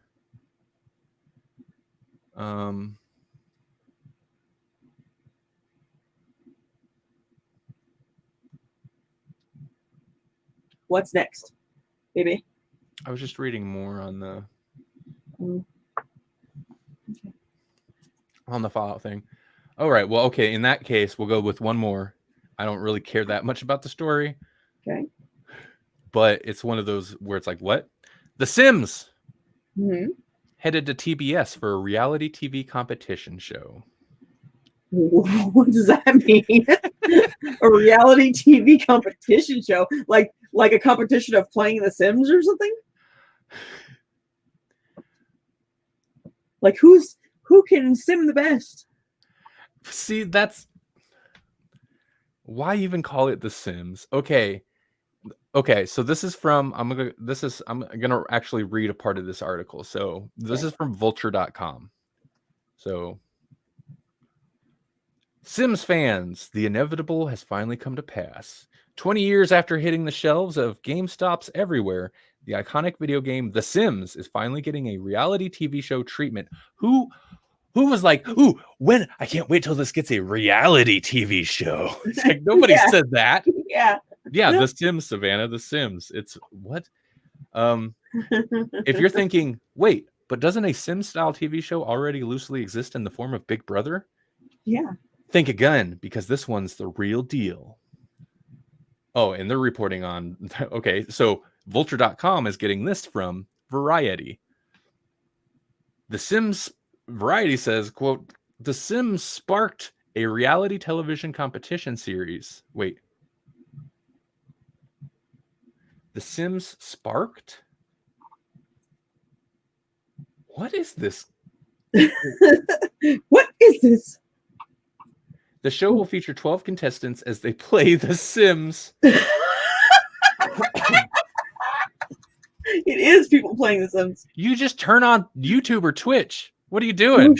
Speaker 1: What's next, baby?
Speaker 2: I was just reading more on the on the Fallout thing. All right. Well, okay. In that case, we'll go with one more. I don't really care that much about the story.
Speaker 1: Okay.
Speaker 2: But it's one of those where it's like, what? The Sims headed to TBS for a reality TV competition show.
Speaker 1: What does that mean? A reality TV competition show? Like a competition of playing The Sims or something? Like who can sim the best?
Speaker 2: See, that's why even call it The Sims? Okay, so this is from I'm gonna actually read a part of this article. So this is from vulture.com. So Sims fans, the inevitable has finally come to pass. 20 years after hitting the shelves of GameStops everywhere, the iconic video game The Sims is finally getting a reality TV show treatment. Who was like, ooh, when I can't wait till this gets a reality TV show. It's like nobody said that.
Speaker 1: Yeah.
Speaker 2: Yeah, The Sims, Savannah, The Sims. It's what? If you're thinking, wait, but doesn't a Sims style TV show already loosely exist in the form of Big Brother?
Speaker 1: Yeah.
Speaker 2: Think again, because this one's the real deal. Oh, and they're reporting on, okay, so vulture.com is getting this from Variety. The Sims, Variety says, quote, The Sims sparked a reality television competition series. Wait. The Sims sparked? What is this?
Speaker 1: What is this?
Speaker 2: The show will feature 12 contestants as they play The Sims.
Speaker 1: It is people playing The Sims.
Speaker 2: You just turn on YouTube or Twitch. What are you doing?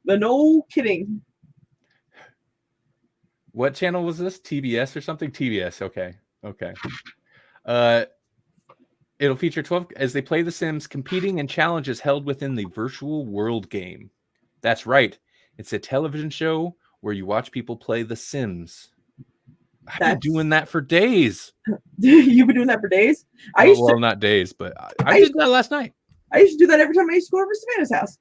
Speaker 1: No kidding.
Speaker 2: What channel was this? TBS or something? TBS. Okay. It'll feature 12 as they play The Sims, competing in challenges held within the virtual world game. That's right. It's a television show where you watch people play The Sims. I've been doing that for days.
Speaker 1: You've been doing that for days?
Speaker 2: Well, not days, but I did that last night.
Speaker 1: I used to do that every time I used to go over to Savannah's house.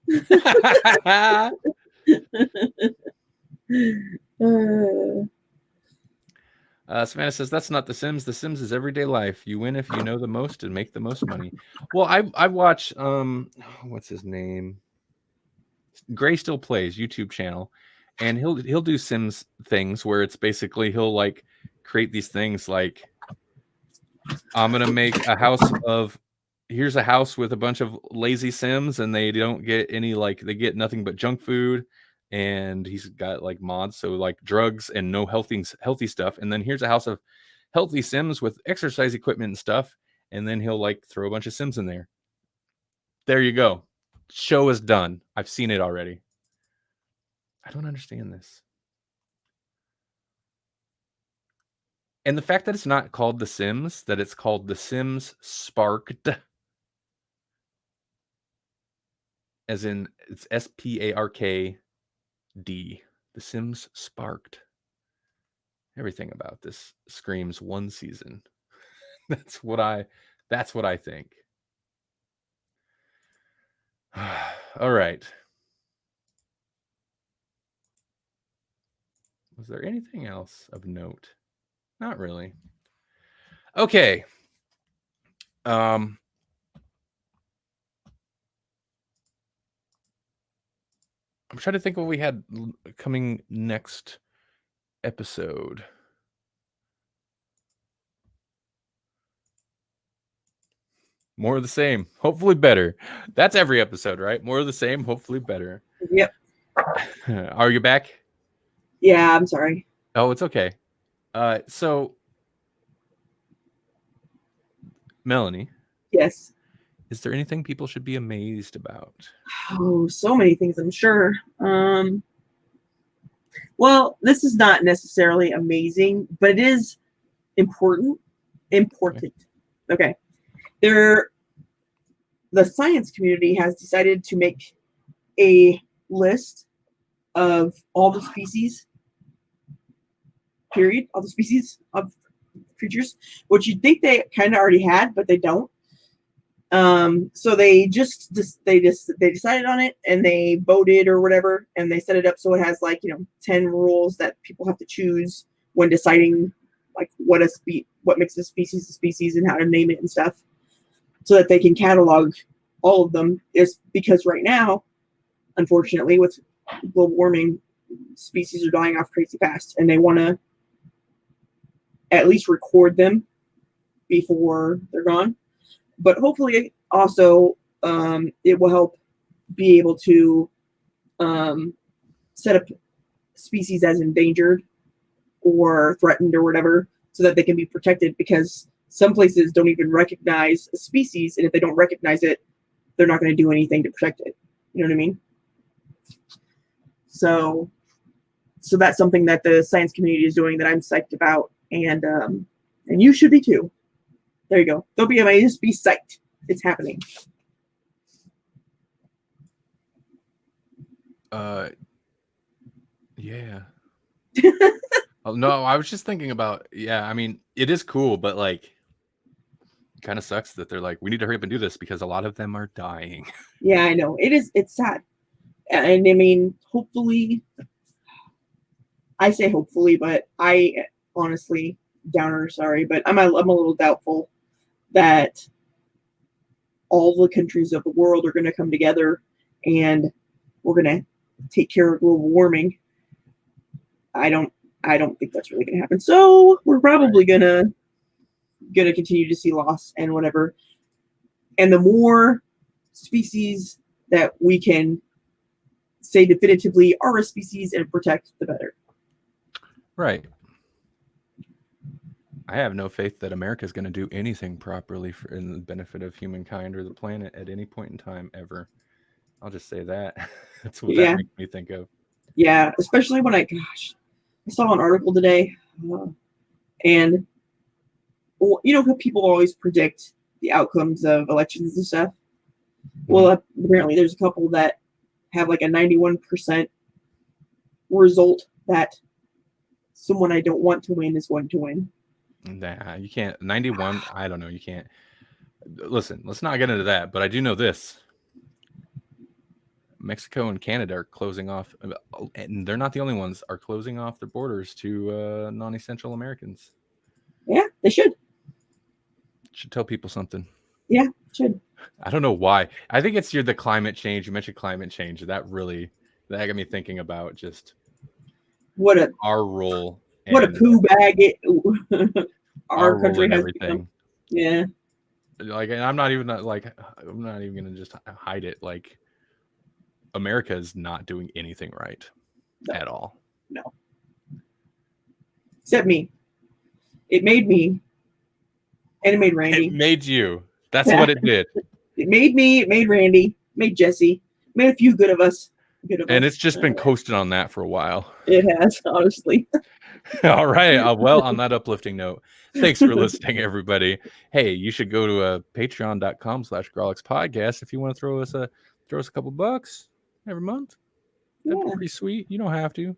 Speaker 2: Savannah says, that's not The Sims. The Sims is everyday life. You win if you know the most and make the most money. Well, I watch, what's his name? Gray Still Plays YouTube channel. And he'll do Sims things where it's basically he'll like create these things like I'm gonna make a house of here's a house with a bunch of lazy Sims and they don't get any like they get nothing but junk food and he's got like mods, so like drugs and no healthy stuff. And then here's a house of healthy Sims with exercise equipment and stuff, and then he'll like throw a bunch of Sims in there. There you go. Show is done. I've seen it already. I don't understand this. And the fact that it's not called The Sims, that it's called The Sims Sparked, as in it's SPARKD, The Sims Sparked. Everything about this screams one season. That's what I think. All right. Was there anything else of note? Not really. Okay. I'm trying to think what we had coming next episode. More of the same, hopefully better. That's every episode, right? More of the same, hopefully better.
Speaker 1: Yep.
Speaker 2: Are you back?
Speaker 1: Yeah, I'm sorry.
Speaker 2: Oh, it's okay. So, Melanie.
Speaker 1: Yes.
Speaker 2: Is there anything people should be amazed about?
Speaker 1: Oh, so many things, I'm sure. Well, this is not necessarily amazing, but it is important. Okay. The science community has decided to make a list of all the species, period, all the species of creatures, which you'd think they kind of already had, but they don't. So they decided on it, and they voted or whatever, and they set it up so it has 10 rules that people have to choose when deciding like what makes a species and how to name it and stuff, so that they can catalog all of them. Is because right now, unfortunately, with global warming, species are dying off crazy fast, and they want to at least record them before they're gone. But hopefully also it will help be able to set up species as endangered or threatened or whatever, so that they can be protected, because some places don't even recognize a species, and if they don't recognize it, they're not going to do anything to protect it. You know what I mean? So that's something that the science community is doing that I'm psyched about, and you should be too. There you go. Don't be amazed, be psyched. It's happening.
Speaker 2: Yeah. Oh, no, I was just thinking about, I mean, it is cool, but like, it kind of sucks that they're like, we need to hurry up and do this because a lot of them are dying.
Speaker 1: Yeah, I know. It's sad. And I mean, hopefully, I say hopefully, but I honestly, downer, sorry, but I'm a little doubtful that all the countries of the world are going to come together and we're going to take care of global warming. I don't think that's really going to happen. So we're probably gonna continue to see loss and whatever. And the more species that we can say definitively are a species and protect, the better.
Speaker 2: Right. I have no faith that America is going to do anything properly in the benefit of humankind or the planet at any point in time ever. I'll just say that. That's what that makes me think of.
Speaker 1: Yeah, especially when I saw an article today, and how people always predict the outcomes of elections and stuff. Well, apparently there's a couple that have like a 91% result that someone I don't want to win is going to win.
Speaker 2: Nah, you can't. 91, I don't know. You can't. Listen, let's not get into that, but I do know this. Mexico and Canada are closing off, and they're not the only ones, are closing off their borders to non-essential Americans.
Speaker 1: Yeah, they should.
Speaker 2: Should tell people something.
Speaker 1: Yeah, should.
Speaker 2: I don't know why. I think it's the climate change. You mentioned climate change. That got me thinking about just our role.
Speaker 1: What a poo bag our country has
Speaker 2: everything.
Speaker 1: Become. Yeah.
Speaker 2: Like, and I'm not even gonna just hide it. Like, America is not doing anything right.
Speaker 1: No.
Speaker 2: at all.
Speaker 1: No. Except me. It made me. And it made Randy.
Speaker 2: It made you. That's
Speaker 1: Yeah.
Speaker 2: what it did.
Speaker 1: It made me. It made Randy. It made Jesse. It made a few good of us.
Speaker 2: And it's just been coasting on that for a while.
Speaker 1: It has, honestly.
Speaker 2: All right. Well, on that uplifting note, thanks for listening, everybody. Hey, you should go to patreon.com/Grawlix podcast if you want to throw us a couple bucks every month. That'd be pretty sweet. You don't have to.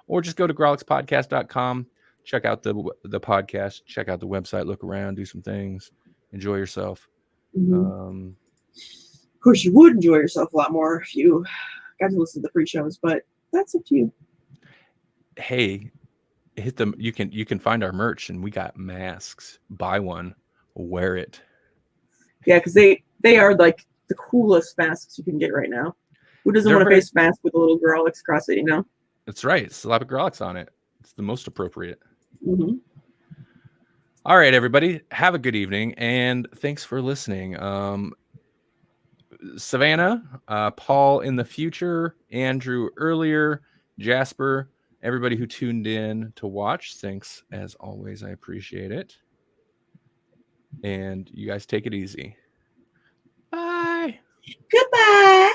Speaker 2: Or just go to grawlixpodcast.com, check out the podcast, check out the website, look around, do some things, enjoy yourself.
Speaker 1: Mm-hmm. Of course, you would enjoy yourself a lot more if you got to listen to the pre-shows, but that's up to you.
Speaker 2: Hey, hit them. You can find our merch, and we got masks. Buy one, wear it.
Speaker 1: Yeah, because they are like the coolest masks you can get right now. Who doesn't want a face mask with a little Grawlix across it, you know?
Speaker 2: That's right. Slap a Grawlix on it. It's the most appropriate.
Speaker 1: Mm-hmm.
Speaker 2: All right, everybody. Have a good evening, and thanks for listening. Savannah, Paul in the future, Andrew earlier, Jasper, everybody who tuned in to watch, thanks as always. I appreciate it. And you guys take it easy. Bye.
Speaker 1: Goodbye.